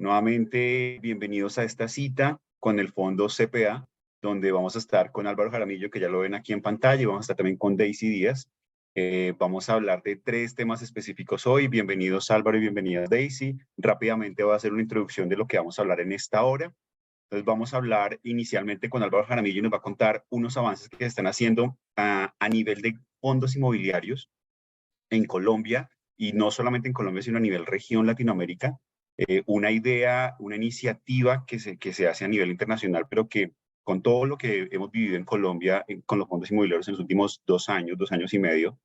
Nuevamente, bienvenidos a esta cita con el Fondo CPA, donde vamos a estar con Álvaro Jaramillo, que ya lo ven aquí en pantalla, y vamos a estar también con Daisy Díaz. Vamos a hablar de 3 temas específicos hoy. Bienvenidos Álvaro y bienvenida Daisy. Rápidamente voy a hacer una introducción de lo que vamos a hablar en esta hora. Entonces vamos a hablar inicialmente con Álvaro Jaramillo y nos va a contar unos avances que se están haciendo a nivel de fondos inmobiliarios en Colombia, y no solamente en Colombia, sino a nivel región Latinoamérica. Una idea, una iniciativa que se hace a nivel internacional, pero que con todo lo que hemos vivido en Colombia con los fondos inmobiliarios en los últimos 2 años y medio,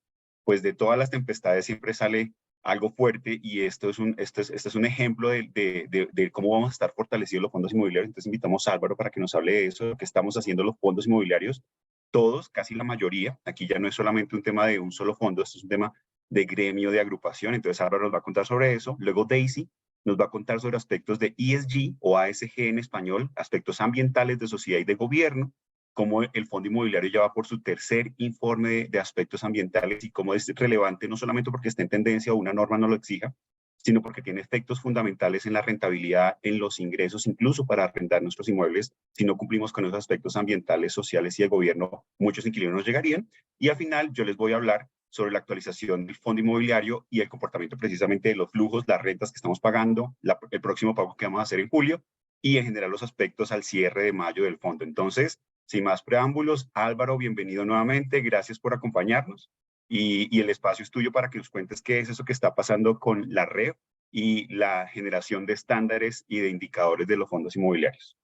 pues de todas las tempestades siempre sale algo fuerte, y esto es un ejemplo de cómo vamos a estar fortalecidos los fondos inmobiliarios. Entonces invitamos a Álvaro para que nos hable de eso, de lo que estamos haciendo los fondos inmobiliarios, todos, casi la mayoría. Aquí ya no es solamente un tema de un solo fondo, esto es un tema de gremio, de agrupación. Entonces Álvaro nos va a contar sobre eso. Luego Daisy nos va a contar sobre aspectos de ESG o ASG en español, aspectos ambientales, de sociedad y de gobierno, cómo el fondo inmobiliario ya va por su tercer informe de aspectos ambientales y cómo es relevante no solamente porque está en tendencia o una norma no lo exija, sino porque tiene efectos fundamentales en la rentabilidad, en los ingresos, incluso para arrendar nuestros inmuebles. Si no cumplimos con esos aspectos ambientales, sociales y de gobierno, muchos inquilinos nos llegarían. Y al final yo les voy a hablar sobre la actualización del fondo inmobiliario y el comportamiento precisamente de los flujos, las rentas que estamos pagando, el próximo pago que vamos a hacer en julio, y en general los aspectos al cierre de mayo del fondo. Entonces, sin más preámbulos, Álvaro, bienvenido nuevamente, gracias por acompañarnos, y el espacio es tuyo para que nos cuentes qué es eso que está pasando con la red y la generación de estándares y de indicadores de los fondos inmobiliarios.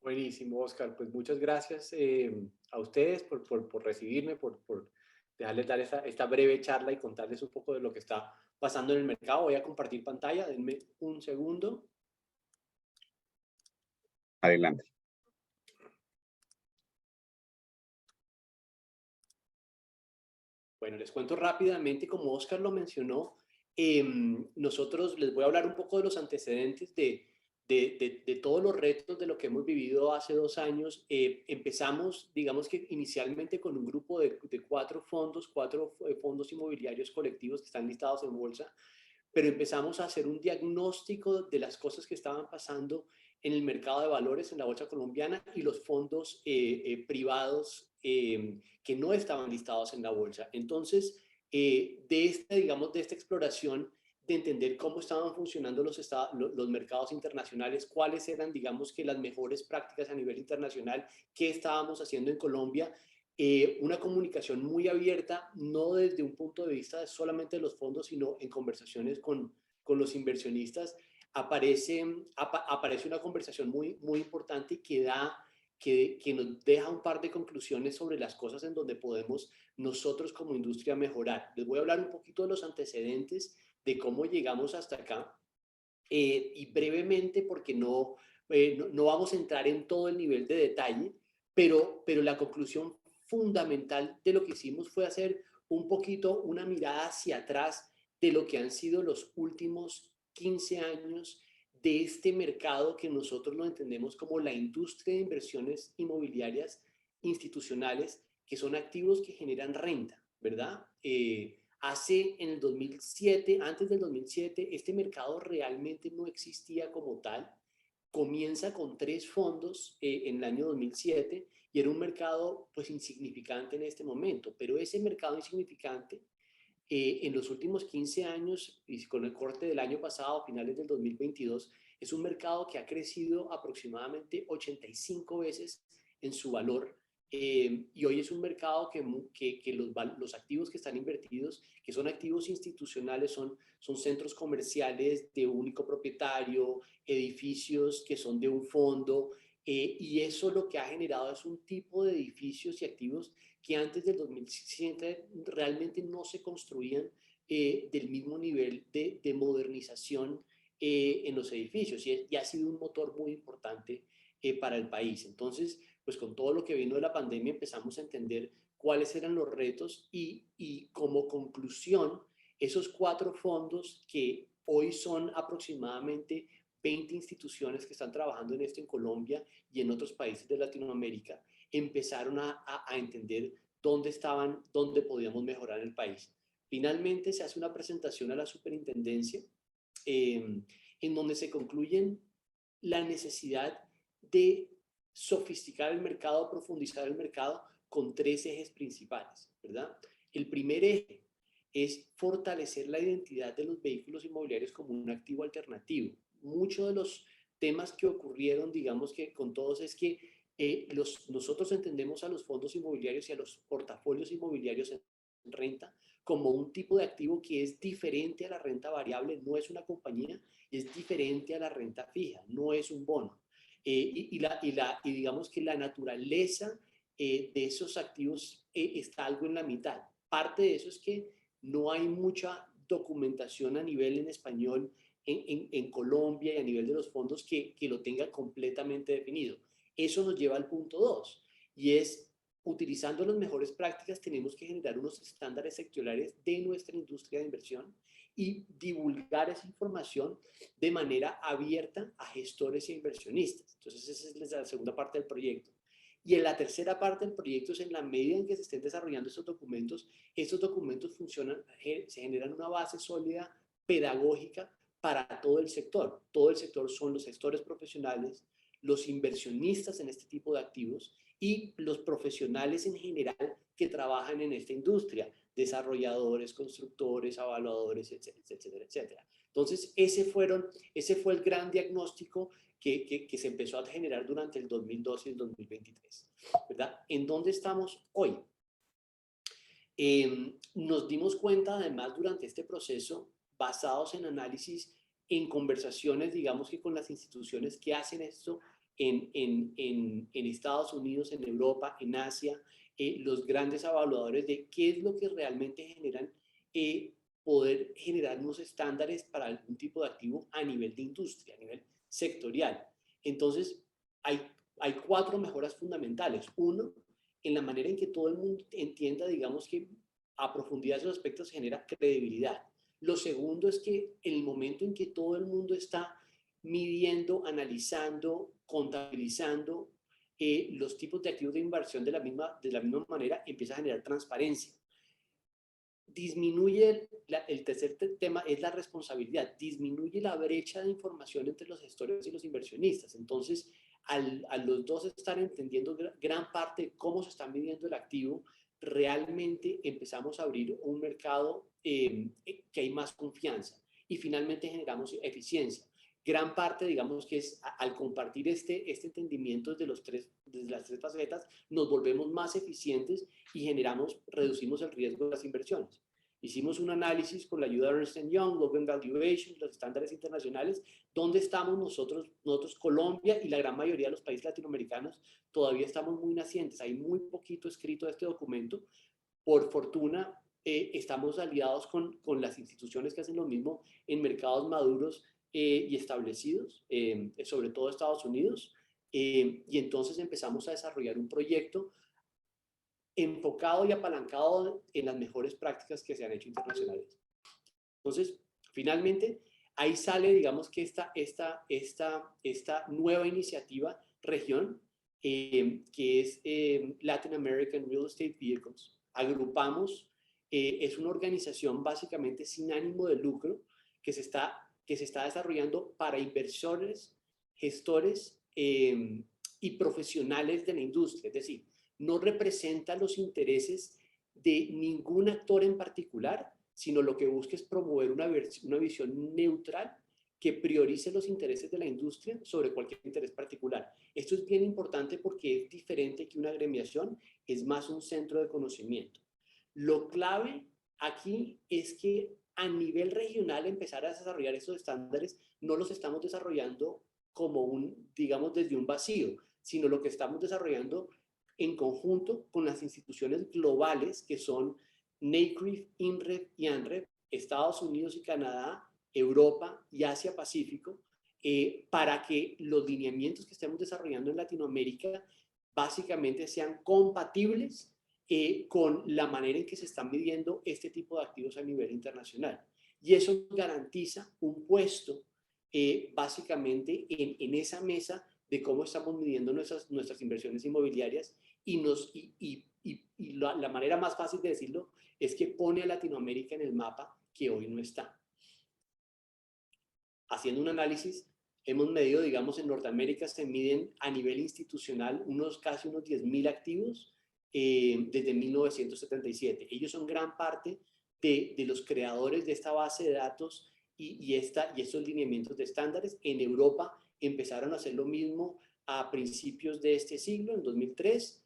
Buenísimo, Oscar. Pues muchas gracias a ustedes por recibirme, por dejarles dar esta breve charla y contarles un poco de lo que está pasando en el mercado. Voy a compartir pantalla, denme un segundo. Adelante. Bueno, les cuento rápidamente, como Oscar lo mencionó, nosotros les voy a hablar un poco de los antecedentes de todos los retos de lo que hemos vivido hace 2 años. Empezamos, digamos que inicialmente con un grupo de 4 fondos, 4 fondos inmobiliarios colectivos que están listados en bolsa, pero empezamos a hacer un diagnóstico de las cosas que estaban pasando en el mercado de valores en la bolsa colombiana y los fondos privados que no estaban listados en la bolsa. Entonces, digamos, de esta exploración de entender cómo estaban funcionando los mercados internacionales, cuáles eran, digamos, que las mejores prácticas a nivel internacional, qué estábamos haciendo en Colombia, una comunicación muy abierta, no desde un punto de vista de solamente de los fondos, sino en conversaciones con los inversionistas. Aparece una conversación muy importante que nos deja un par de conclusiones sobre las cosas en donde podemos nosotros como industria mejorar. Les voy a hablar un poquito de los antecedentes de cómo llegamos hasta acá, y brevemente, porque no vamos a entrar en todo el nivel de detalle, pero la conclusión fundamental de lo que hicimos fue hacer un poquito una mirada hacia atrás de lo que han sido los últimos 15 años de este mercado que nosotros lo entendemos como la industria de inversiones inmobiliarias institucionales, que son activos que generan renta, ¿verdad? En el 2007, antes del 2007, este mercado realmente no existía como tal. Comienza con 3 fondos en el año 2007 y era un mercado pues insignificante en este momento, pero ese mercado insignificante en los últimos 15 años y con el corte del año pasado, finales del 2022, es un mercado que ha crecido aproximadamente 85 veces en su valor, y hoy es un mercado que los activos que están invertidos, que son activos institucionales, son centros comerciales de único propietario, edificios que son de un fondo, y eso lo que ha generado es un tipo de edificios y activos que antes del 2007 realmente no se construían del mismo nivel de modernización en los edificios, y ha sido un motor muy importante para el país. Entonces, pues con todo lo que vino de la pandemia empezamos a entender cuáles eran los retos, y como conclusión, esos 4 fondos que hoy son aproximadamente 20 instituciones que están trabajando en esto en Colombia y en otros países de Latinoamérica, empezaron a entender dónde podíamos mejorar el país. Finalmente se hace una presentación a la superintendencia, eh, en donde se concluyen la necesidad de sofisticar el mercado, profundizar el mercado con tres ejes principales, ¿verdad? El primer eje es fortalecer la identidad de los vehículos inmobiliarios como un activo alternativo. Muchos de los temas que ocurrieron, digamos que con todos, es que nosotros entendemos a los fondos inmobiliarios y a los portafolios inmobiliarios en renta como un tipo de activo que es diferente a la renta variable, no es una compañía, es diferente a la renta fija, no es un bono. Y digamos que la naturaleza de esos activos está algo en la mitad. Parte de eso es que no hay mucha documentación a nivel en español en Colombia y a nivel de los fondos que lo tenga completamente definido. Eso nos lleva al punto 2, y es, utilizando las mejores prácticas, tenemos que generar unos estándares sectoriales de nuestra industria de inversión y divulgar esa información de manera abierta a gestores e inversionistas. Entonces, esa es la segunda parte del proyecto. Y en la tercera parte del proyecto es, en la medida en que se estén desarrollando estos documentos funcionan, se generan una base sólida pedagógica para todo el sector. Todo el sector son los gestores profesionales, los inversionistas en este tipo de activos y los profesionales en general que trabajan en esta industria, desarrolladores, constructores, evaluadores, etcétera, etcétera, etcétera. Entonces, ese fue el gran diagnóstico que se empezó a generar durante el 2012 y el 2023, ¿verdad? ¿En dónde estamos hoy? Nos dimos cuenta, además, durante este proceso, basados en análisis, en conversaciones, digamos que con las instituciones que hacen esto en Estados Unidos, en Europa, en Asia, los grandes evaluadores de qué es lo que realmente generan, poder generar unos estándares para algún tipo de activo a nivel de industria, a nivel sectorial. Entonces, hay cuatro mejoras fundamentales. Uno, en la manera en que todo el mundo entienda, digamos que a profundidad esos aspectos genera credibilidad. Lo segundo es que en el momento en que todo el mundo está midiendo, analizando, contabilizando los tipos de activos de inversión de la misma manera, empieza a generar transparencia. Disminuye, el tercer tema es la responsabilidad, disminuye la brecha de información entre los gestores y los inversionistas. Entonces, a los dos estar entendiendo gran parte de cómo se está midiendo el activo, realmente empezamos a abrir un mercado que hay más confianza, y finalmente generamos eficiencia. Gran parte, digamos que es al compartir este entendimiento desde las tres facetas, nos volvemos más eficientes y reducimos el riesgo de las inversiones. Hicimos un análisis con la ayuda de Ernst & Young, Logan Valuation, los estándares internacionales. ¿Dónde estamos nosotros? Colombia y la gran mayoría de los países latinoamericanos todavía estamos muy nacientes. Hay muy poquito escrito de este documento. Por fortuna, estamos aliados con las instituciones que hacen lo mismo en mercados maduros y establecidos, sobre todo Estados Unidos. Y entonces empezamos a desarrollar un proyecto enfocado y apalancado en las mejores prácticas que se han hecho internacionales. Entonces, finalmente, ahí sale, digamos que esta nueva iniciativa región, que es Latin American Real Estate Vehicles. Agrupamos, es una organización básicamente sin ánimo de lucro que se está desarrollando para inversores, gestores y profesionales de la industria. Es decir, no representa los intereses de ningún actor en particular, sino lo que busca es promover una visión neutral que priorice los intereses de la industria sobre cualquier interés particular. Esto es bien importante porque es diferente que una agremiación, es más un centro de conocimiento. Lo clave aquí es que a nivel regional empezar a desarrollar esos estándares no los estamos desarrollando como digamos, desde un vacío, sino lo que estamos desarrollando en conjunto con las instituciones globales que son NCREIF, INREF y ANREF, Estados Unidos y Canadá, Europa y Asia Pacífico, para que los lineamientos que estemos desarrollando en Latinoamérica básicamente sean compatibles con la manera en que se están midiendo este tipo de activos a nivel internacional. Y eso garantiza un puesto básicamente en esa mesa de cómo estamos midiendo nuestras inversiones inmobiliarias, y la manera más fácil de decirlo es que pone a Latinoamérica en el mapa que hoy no está. haciendo un análisis, hemos medido, digamos, en Norteamérica se miden a nivel institucional casi unos 10.000 activos desde 1977. Ellos son gran parte de los creadores de esta base de datos y estos lineamientos de estándares. En Europa empezaron a hacer lo mismo a principios de este siglo, en 2003,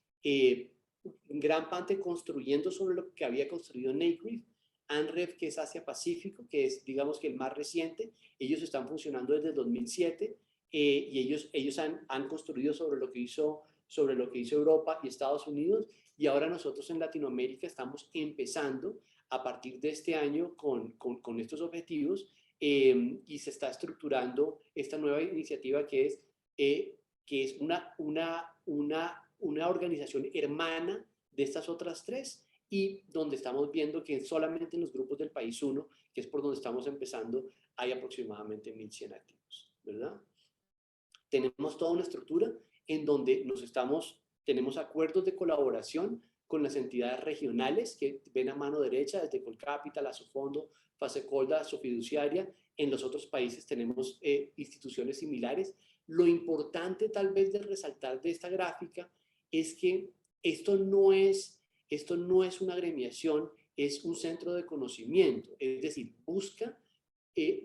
gran parte construyendo sobre lo que había construido NCREIF. ANREF, que es Asia Pacífico, que es, digamos, que el más reciente. Ellos están funcionando desde el 2007 y ellos han construido sobre lo que hizo Europa y Estados Unidos, y ahora nosotros en Latinoamérica estamos empezando a partir de este año con estos objetivos, y se está estructurando esta nueva iniciativa que es una organización hermana de estas otras tres, y donde estamos viendo que solamente en los grupos del país 1, que es por donde estamos empezando, hay aproximadamente 1.100 activos, ¿verdad? Tenemos toda una estructura en donde tenemos acuerdos de colaboración con las entidades regionales que ven a mano derecha, desde Colcapital, Asofondo, Fasecolda, Sofiduciaria. En los otros países tenemos instituciones similares. Lo importante tal vez de resaltar de esta gráfica es que esto no es una agremiación, es un centro de conocimiento, es decir, busca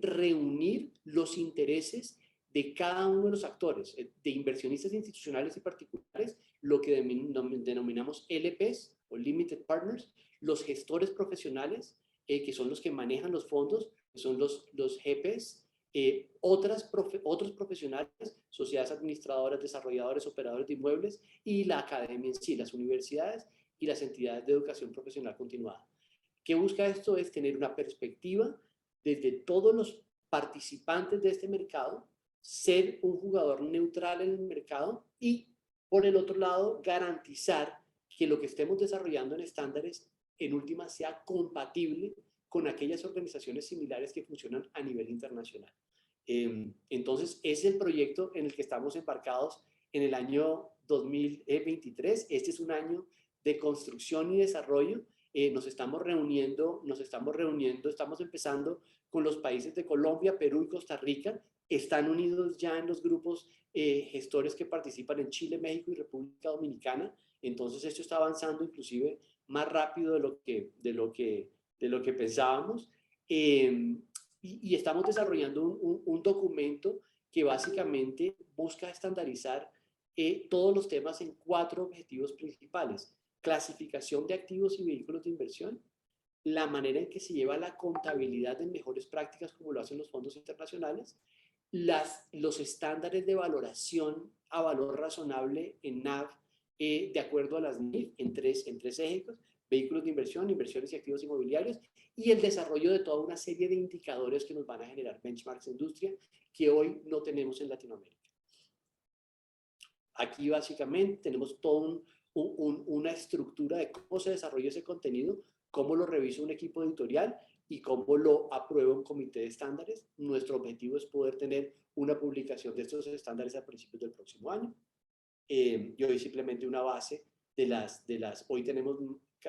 reunir los intereses de cada uno de los actores, de inversionistas institucionales y particulares, lo que denominamos LPs o Limited Partners, los gestores profesionales, que son los que manejan los fondos, que son los GPs, otros profesionales, sociedades administradoras, desarrolladores, operadores de inmuebles, y la academia en sí, las universidades y las entidades de educación profesional continuada. ¿Qué busca esto? Es tener una perspectiva desde todos los participantes de este mercado, ser un jugador neutral en el mercado y, por el otro lado, garantizar que lo que estemos desarrollando en estándares, en última, sea compatible con aquellas organizaciones similares que funcionan a nivel internacional. Entonces, es el proyecto en el que estamos embarcados en el año 2023. Este es un año de construcción y desarrollo. Nos estamos reuniendo, estamos empezando con los países de Colombia, Perú y Costa Rica. Están unidos ya en los grupos gestores que participan en Chile, México y República Dominicana. Entonces esto está avanzando inclusive más rápido de lo que pensábamos. Y estamos desarrollando un documento que básicamente busca estandarizar todos los temas en 4 objetivos principales: clasificación de activos y vehículos de inversión, la manera en que se lleva la contabilidad de mejores prácticas como lo hacen los fondos internacionales, los estándares de valoración a valor razonable en NAV, de acuerdo a las NIF en tres ejes: vehículos de inversión, inversiones y activos inmobiliarios, y el desarrollo de toda una serie de indicadores que nos van a generar benchmarks de industria que hoy no tenemos en Latinoamérica. Aquí básicamente tenemos toda una estructura de cómo se desarrolla ese contenido, cómo lo revisa un equipo editorial y cómo lo aprueba un comité de estándares. Nuestro objetivo es poder tener una publicación de estos estándares a principios del próximo año. Y hoy simplemente una base hoy tenemos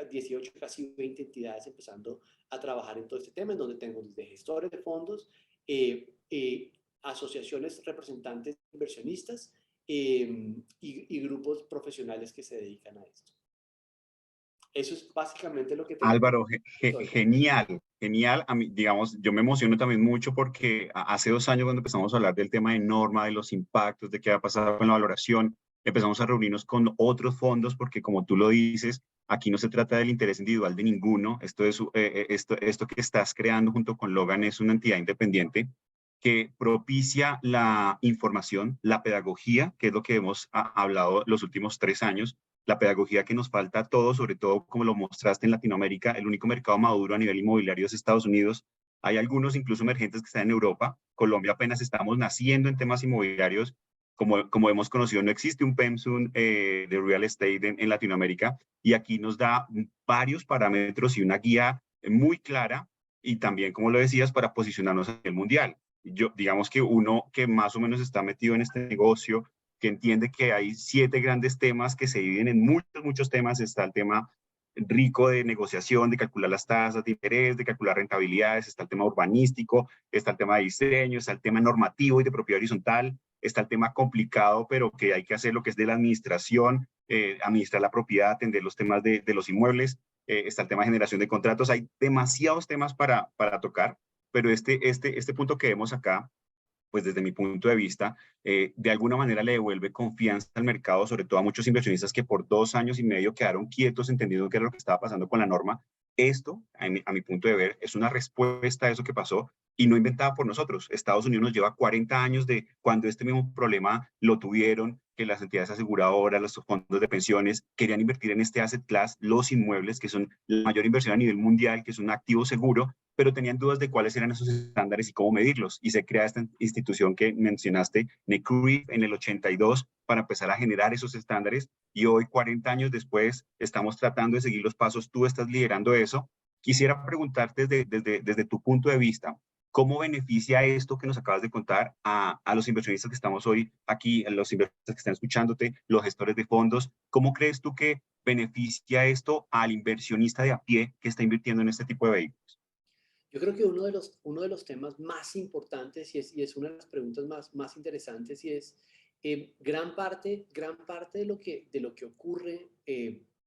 18, casi 20 entidades empezando a trabajar en todo este tema, en donde tenemos desde gestores de fondos, asociaciones representantes inversionistas, y grupos profesionales que se dedican a esto. Eso es básicamente lo que tengo. Álvaro, genial, genial. A mí, digamos, yo me emociono también mucho porque hace 2 años, cuando empezamos a hablar del tema de norma, de los impactos, de qué va a pasar con la valoración, empezamos a reunirnos con otros fondos, porque como tú lo dices, aquí no se trata del interés individual de ninguno. Esto que estás creando junto con Logan es una entidad independiente que propicia la información, la pedagogía, que es lo que hemos hablado los últimos 3 años, la pedagogía que nos falta a todos, sobre todo como lo mostraste en Latinoamérica. El único mercado maduro a nivel inmobiliario es Estados Unidos. Hay algunos incluso emergentes que están en Europa. Colombia apenas estamos naciendo en temas inmobiliarios. Como hemos conocido, no existe un PEMSUN de real estate en Latinoamérica, y aquí nos da varios parámetros y una guía muy clara, y también, como lo decías, para posicionarnos a nivel mundial. Digamos que uno que más o menos está metido en este negocio, que entiende que hay 7 grandes temas que se dividen en muchos temas. Está el tema rico de negociación, de calcular las tasas de interés, de calcular rentabilidades, está el tema urbanístico, está el tema de diseño, está el tema normativo y de propiedad horizontal, está el tema complicado, pero que hay que hacer lo que es de la administración, administrar la propiedad, atender los temas de los inmuebles, está el tema de generación de contratos, hay demasiados temas para tocar, pero este punto que vemos acá, pues desde mi punto de vista, de alguna manera le devuelve confianza al mercado, sobre todo a muchos inversionistas que por 2 años y medio quedaron quietos entendiendo qué era lo que estaba pasando con la norma. Esto, a mi punto de ver, es una respuesta a eso que pasó y no inventada por nosotros. Estados Unidos nos lleva 40 años de cuando este mismo problema lo tuvieron, que las entidades aseguradoras, los fondos de pensiones querían invertir en este asset class, los inmuebles, que son la mayor inversión a nivel mundial, que es un activo seguro, pero tenían dudas de cuáles eran esos estándares y cómo medirlos. Y se crea esta institución que mencionaste, NCREIF, en el 82, para empezar a generar esos estándares. Y hoy, 40 años después, estamos tratando de seguir los pasos. Tú estás liderando eso. Quisiera preguntarte desde tu punto de vista, ¿cómo beneficia esto que nos acabas de contar a los inversionistas que estamos hoy aquí, a los inversionistas que están escuchándote, los gestores de fondos? ¿Cómo crees tú que beneficia esto al inversionista de a pie que está invirtiendo en este tipo de vehículos? Yo creo que uno de los temas más importantes y es una de las preguntas más interesantes y es gran parte de lo que ocurre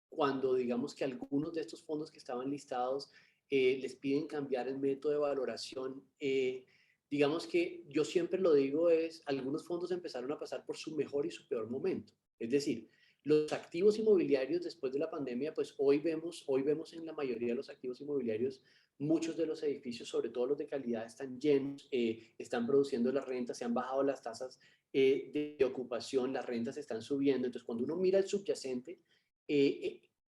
cuando digamos que algunos de estos fondos que estaban listados les piden cambiar el método de valoración. Digamos que yo siempre lo digo es, algunos fondos empezaron a pasar por su mejor y su peor momento. Es decir, los activos inmobiliarios después de la pandemia, pues hoy vemos en la mayoría de los activos inmobiliarios muchos de los edificios, sobre todo los de calidad, están llenos, están produciendo las rentas, se han bajado las tasas de ocupación, las rentas están subiendo. Entonces, cuando uno mira el subyacente,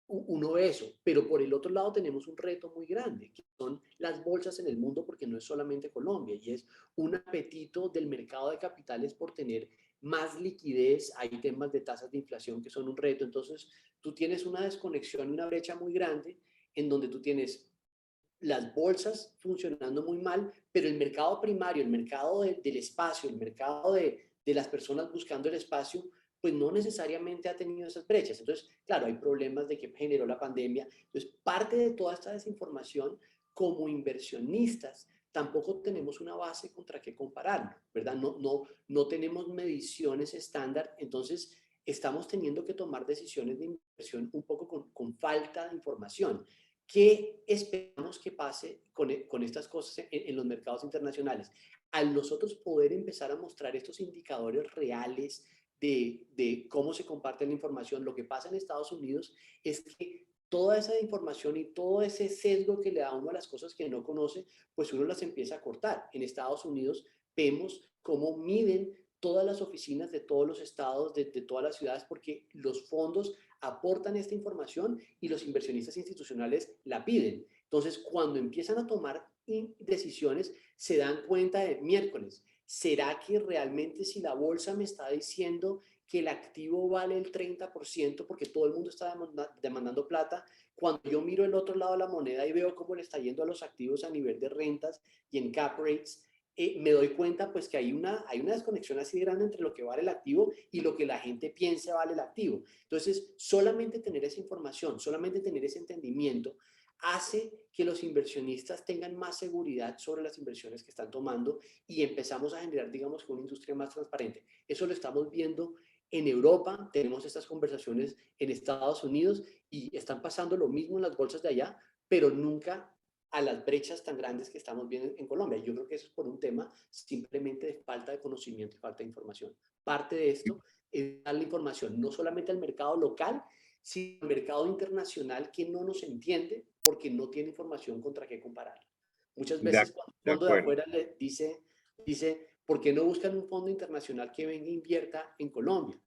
uno ve eso. Pero por el otro lado tenemos un reto muy grande, que son las bolsas en el mundo, porque no es solamente Colombia, y es un apetito del mercado de capitales por tener más liquidez. Hay temas de tasas de inflación que son un reto. Entonces, tú tienes una desconexión y una brecha muy grande en donde tú tienes las bolsas funcionando muy mal, pero el mercado primario, el mercado del espacio, el mercado de las personas buscando el espacio, pues no necesariamente ha tenido esas brechas. Entonces, claro, hay problemas de que generó la pandemia. Entonces, parte de toda esta desinformación, como inversionistas, tampoco tenemos una base contra qué compararlo, ¿verdad? No tenemos mediciones estándar, entonces estamos teniendo que tomar decisiones de inversión un poco con falta de información. ¿Qué esperamos que pase con estas cosas en los mercados internacionales? Al nosotros poder empezar a mostrar estos indicadores reales de cómo se comparte la información, lo que pasa en Estados Unidos es que toda esa información y todo ese sesgo que le da uno a las cosas que no conoce, pues uno las empieza a cortar. En Estados Unidos vemos cómo miden todas las oficinas de todos los estados, de todas las ciudades, porque los fondos aportan esta información y los inversionistas institucionales la piden. Entonces, cuando empiezan a tomar decisiones, se dan cuenta de miércoles. ¿Será que realmente si la bolsa me está diciendo que el activo vale el 30% porque todo el mundo está demandando plata? Cuando yo miro el otro lado de la moneda y veo cómo le está yendo a los activos a nivel de rentas y en cap rates, me doy cuenta pues que hay una desconexión así grande entre lo que vale el activo y lo que la gente piensa vale el activo. Entonces, solamente tener esa información, solamente tener ese entendimiento, hace que los inversionistas tengan más seguridad sobre las inversiones que están tomando y empezamos a generar, digamos, una industria más transparente. Eso lo estamos viendo en Europa, tenemos estas conversaciones en Estados Unidos y están pasando lo mismo en las bolsas de allá, pero nunca a las brechas tan grandes que estamos viendo en Colombia. Yo creo que eso es por un tema simplemente de falta de conocimiento y falta de información. Parte de esto es dar la información no solamente al mercado local, sino al mercado internacional que no nos entiende porque no tiene información contra qué comparar. Muchas De, veces cuando un de fondo de acuerdo. afuera le dice, ¿por qué no buscan un fondo internacional que venga e invierta en Colombia?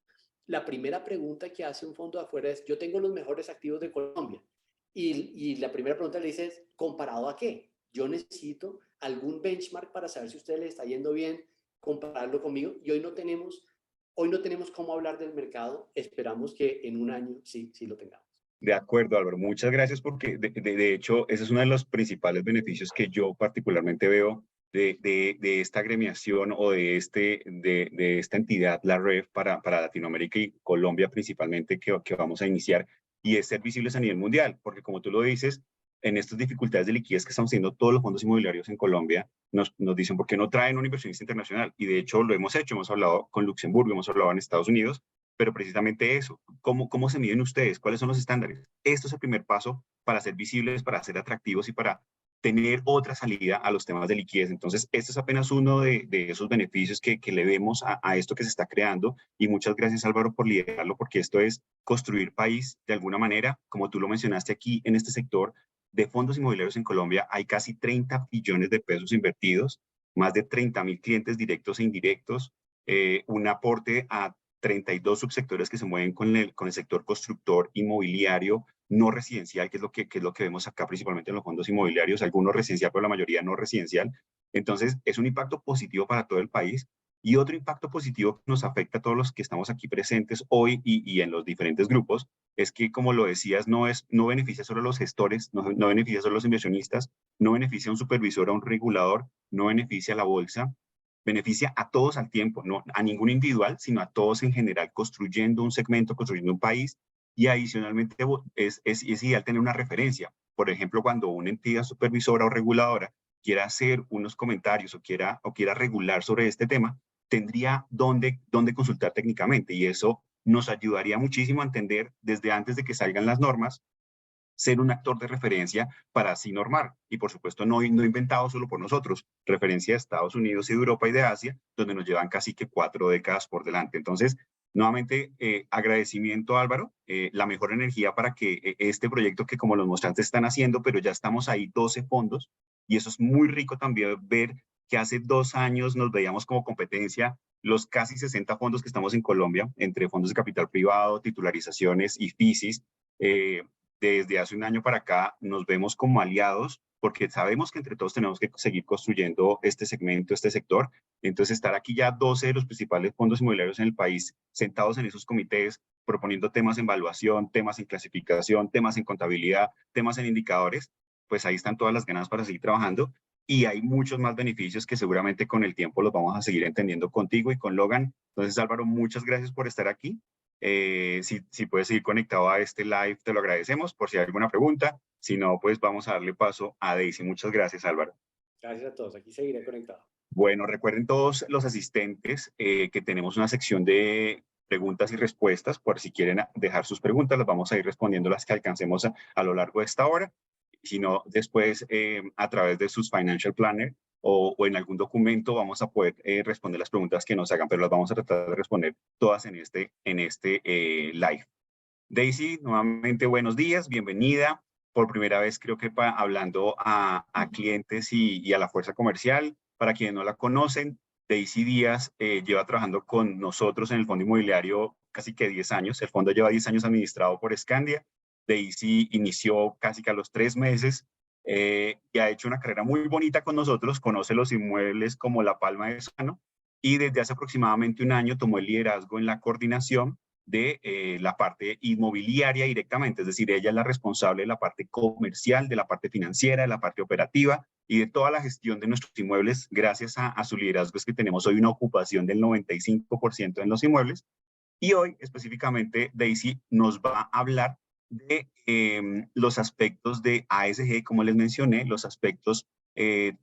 La primera pregunta que hace un fondo de afuera es, yo tengo los mejores activos de Colombia. Y la primera pregunta le dice es, ¿comparado a qué? Yo necesito algún benchmark para saber si a usted le está yendo bien, compararlo conmigo. Y hoy no tenemos cómo hablar del mercado. Esperamos que en un año sí lo tengamos. De acuerdo, Álvaro. Muchas gracias porque de hecho ese es uno de los principales beneficios que yo particularmente veo de esta agremiación o de esta entidad, la REF, para Latinoamérica y Colombia principalmente que vamos a iniciar. y es ser visibles a nivel mundial, porque como tú lo dices, en estas dificultades de liquidez que estamos teniendo todos los fondos inmobiliarios en Colombia, nos dicen, ¿por qué no traen un inversionista internacional? Y de hecho lo hemos hecho, hemos hablado con Luxemburgo, hemos hablado en Estados Unidos, pero precisamente eso, ¿cómo se miden ustedes? ¿Cuáles son los estándares? Esto es el primer paso para ser visibles, para ser atractivos y para tener otra salida a los temas de liquidez. Entonces, este es apenas uno de esos beneficios que le vemos a esto que se está creando. Y muchas gracias, Álvaro, por liderarlo, porque esto es construir país de alguna manera. Como tú lo mencionaste aquí, en este sector de fondos inmobiliarios en Colombia hay casi 30 billones de pesos invertidos, más de 30.000 clientes directos e indirectos, un aporte a 32 subsectores que se mueven con el sector constructor inmobiliario, no residencial, que es lo que vemos acá principalmente en los fondos inmobiliarios, algunos residencial, pero la mayoría no residencial. Entonces, es un impacto positivo para todo el país y otro impacto positivo que nos afecta a todos los que estamos aquí presentes hoy y en los diferentes grupos es que, como lo decías, no beneficia solo a los gestores, no beneficia solo a los inversionistas, no beneficia a un supervisor, a un regulador, no beneficia a la bolsa, beneficia a todos al tiempo, no a ningún individual, sino a todos en general, construyendo un segmento, construyendo un país. Y adicionalmente es ideal tener una referencia. Por ejemplo, cuando una entidad supervisora o reguladora quiera hacer unos comentarios o quiera regular sobre este tema, tendría dónde consultar técnicamente, y eso nos ayudaría muchísimo a entender desde antes de que salgan las normas, ser un actor de referencia para así normar. Y por supuesto no inventado solo por nosotros, referencia de Estados Unidos y de Europa y de Asia, donde nos llevan casi que 4 décadas por delante. Entonces, nuevamente, agradecimiento, Álvaro, la mejor energía para que este proyecto que, como los mostraste, están haciendo, pero ya estamos ahí 12 fondos, y eso es muy rico también ver que hace 2 años nos veíamos como competencia los casi 60 fondos que estamos en Colombia, entre fondos de capital privado, titularizaciones y FICIs. Desde hace un año para acá nos vemos como aliados porque sabemos que entre todos tenemos que seguir construyendo este segmento, este sector. Entonces, estar aquí ya 12 de los principales fondos inmobiliarios en el país sentados en esos comités, proponiendo temas en evaluación, temas en clasificación, temas en contabilidad, temas en indicadores, pues ahí están todas las ganas para seguir trabajando. Y hay muchos más beneficios que seguramente con el tiempo los vamos a seguir entendiendo contigo y con Logan. Entonces, Álvaro, muchas gracias por estar aquí. Si puedes seguir conectado a este live, te lo agradecemos por si hay alguna pregunta. Si no, pues vamos a darle paso a Daisy. Muchas gracias, Álvaro. Gracias a todos. Aquí seguiré conectado. Bueno, recuerden todos los asistentes que tenemos una sección de preguntas y respuestas. Por si quieren dejar sus preguntas, las vamos a ir respondiendo las que alcancemos a lo largo de esta hora. Si no, después a través de sus Financial Planner o en algún documento vamos a poder responder las preguntas que nos hagan, pero las vamos a tratar de responder todas en este live. Daisy, nuevamente buenos días, bienvenida. Por primera vez creo que hablando a clientes y a la fuerza comercial. Para quienes no la conocen, Daisy Díaz lleva trabajando con nosotros en el fondo inmobiliario casi que 10 años. El fondo lleva 10 años administrado por Scandia. Daisy inició casi que a los 3 meses y ha hecho una carrera muy bonita con nosotros. Conoce los inmuebles como la palma de su mano y desde hace aproximadamente un año tomó el liderazgo en la coordinación de la parte inmobiliaria directamente, es decir, ella es la responsable de la parte comercial, de la parte financiera, de la parte operativa y de toda la gestión de nuestros inmuebles. Gracias a su liderazgo es que tenemos hoy una ocupación del 95% en los inmuebles. Y hoy específicamente Daisy nos va a hablar de los aspectos de ASG, como les mencioné, los aspectos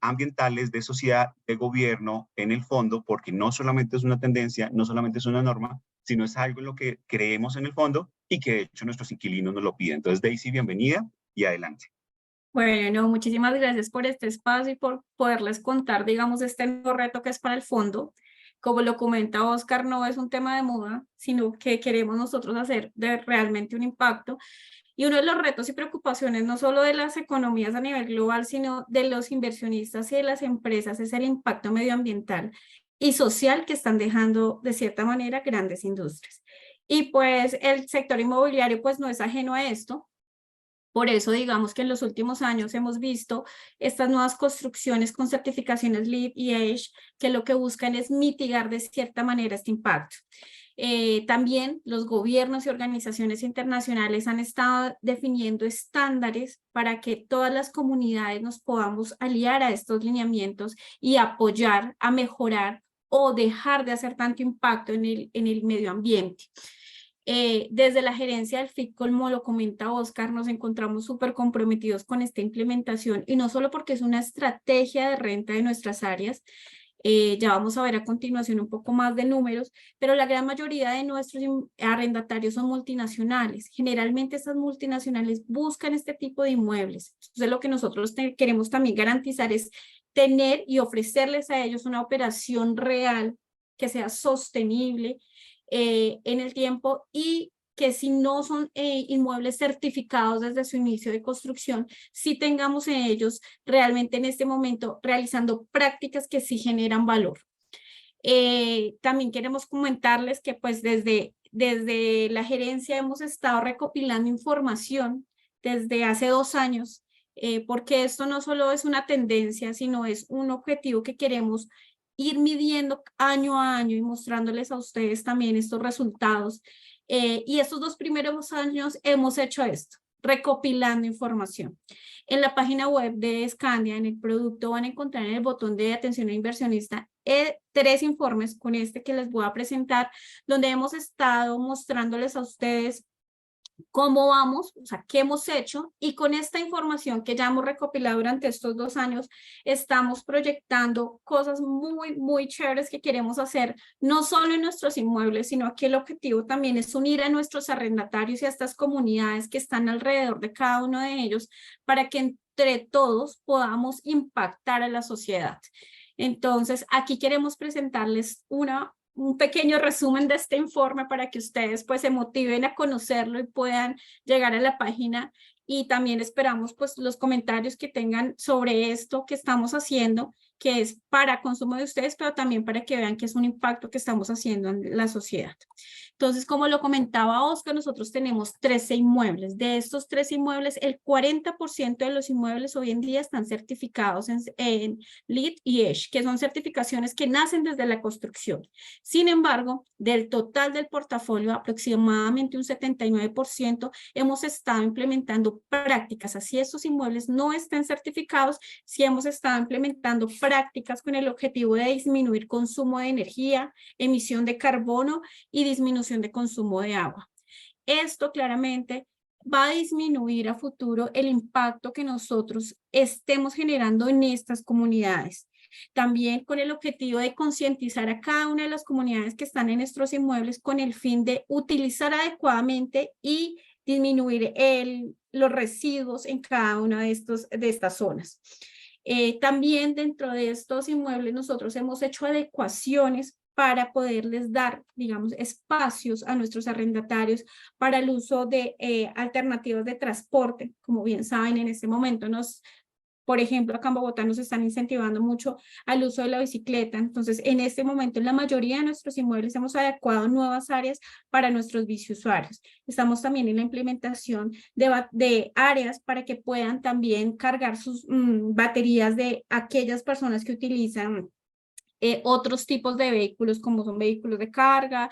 ambientales, de sociedad, de gobierno en el fondo, porque no solamente es una tendencia, no solamente es una norma, sino es algo en lo que creemos en el fondo y que de hecho nuestros inquilinos nos lo piden. Entonces, Daisy, bienvenida y adelante. Bueno, muchísimas gracias por este espacio y por poderles contar, digamos, este nuevo reto que es para el fondo. Como lo comenta Oscar, no es un tema de moda, sino que queremos nosotros hacer realmente un impacto. Y uno de los retos y preocupaciones, no solo de las economías a nivel global, sino de los inversionistas y de las empresas, es el impacto medioambiental y social que están dejando, de cierta manera, grandes industrias. Y pues el sector inmobiliario pues no es ajeno a esto. Por eso, digamos que en los últimos años hemos visto estas nuevas construcciones con certificaciones LEED y EDGE que lo que buscan es mitigar de cierta manera este impacto. También los gobiernos y organizaciones internacionales han estado definiendo estándares para que todas las comunidades nos podamos aliar a estos lineamientos y apoyar a mejorar o dejar de hacer tanto impacto en el medio ambiente. Desde la gerencia del FIT, como lo comenta Oscar, nos encontramos súper comprometidos con esta implementación y no solo porque es una estrategia de renta de nuestras áreas, ya vamos a ver a continuación un poco más de números, pero la gran mayoría de nuestros arrendatarios son multinacionales. Generalmente estas multinacionales buscan este tipo de inmuebles. Entonces lo que nosotros queremos también garantizar es tener y ofrecerles a ellos una operación real que sea sostenible en el tiempo y que si no son inmuebles certificados desde su inicio de construcción, sí tengamos en ellos realmente en este momento realizando prácticas que sí generan valor. También queremos comentarles que pues desde la gerencia hemos estado recopilando información desde hace 2 años, porque esto no solo es una tendencia, sino es un objetivo que queremos ir midiendo año a año y mostrándoles a ustedes también estos resultados. Y estos 2 primeros años hemos hecho esto, recopilando información. En la página web de Scandia, en el producto, van a encontrar en el botón de atención a inversionista 3 informes con este que les voy a presentar, donde hemos estado mostrándoles a ustedes cómo vamos, o sea, qué hemos hecho, y con esta información que ya hemos recopilado durante estos 2 años, estamos proyectando cosas muy, muy chéveres que queremos hacer, no solo en nuestros inmuebles, sino aquí el objetivo también es unir a nuestros arrendatarios y a estas comunidades que están alrededor de cada uno de ellos, para que entre todos podamos impactar a la sociedad. Entonces, aquí queremos presentarles un pequeño resumen de este informe para que ustedes pues se motiven a conocerlo y puedan llegar a la página, y también esperamos pues los comentarios que tengan sobre esto que estamos haciendo, que es para consumo de ustedes, pero también para que vean que es un impacto que estamos haciendo en la sociedad. Entonces, como lo comentaba Oscar, nosotros tenemos 13 inmuebles. De estos 13 inmuebles, el 40% de los inmuebles hoy en día están certificados en LEED y EDGE, que son certificaciones que nacen desde la construcción. Sin embargo, del total del portafolio, aproximadamente un 79% hemos estado implementando prácticas. Así estos inmuebles no estén certificados, sí hemos estado implementando prácticas con el objetivo de disminuir consumo de energía, emisión de carbono y disminución de consumo de agua. Esto claramente va a disminuir a futuro el impacto que nosotros estemos generando en estas comunidades. También con el objetivo de concientizar a cada una de las comunidades que están en nuestros inmuebles con el fin de utilizar adecuadamente y disminuir los residuos en cada una de estas zonas. También dentro de estos inmuebles nosotros hemos hecho adecuaciones para poderles dar, digamos, espacios a nuestros arrendatarios para el uso de alternativas de transporte. Como bien saben, en este momento por ejemplo, acá en Bogotá nos están incentivando mucho al uso de la bicicleta. Entonces, en este momento, en la mayoría de nuestros inmuebles hemos adecuado nuevas áreas para nuestros biciusuarios. Estamos también en la implementación de áreas para que puedan también cargar sus baterías de aquellas personas que utilizan otros tipos de vehículos, como son vehículos de carga,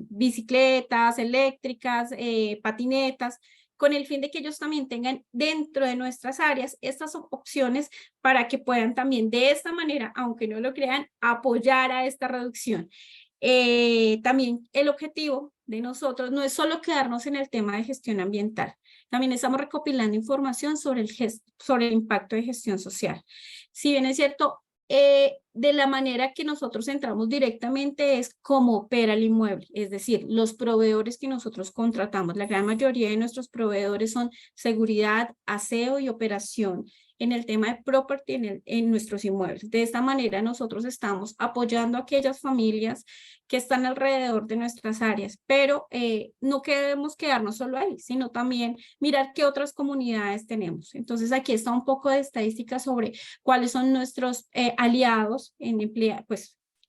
bicicletas eléctricas, patinetas, con el fin de que ellos también tengan dentro de nuestras áreas estas opciones para que puedan también de esta manera, aunque no lo crean, apoyar a esta reducción. También el objetivo de nosotros no es solo quedarnos en el tema de gestión ambiental, también estamos recopilando información sobre el impacto de gestión social. Si bien es cierto, de la manera que nosotros entramos directamente es cómo opera el inmueble, es decir, los proveedores que nosotros contratamos. La gran mayoría de nuestros proveedores son seguridad, aseo y operación en el tema de property en nuestros inmuebles. De esta manera nosotros estamos apoyando a aquellas familias que están alrededor de nuestras áreas, pero no queremos quedarnos solo ahí, sino también mirar qué otras comunidades tenemos. Entonces aquí está un poco de estadística sobre cuáles son nuestros aliados en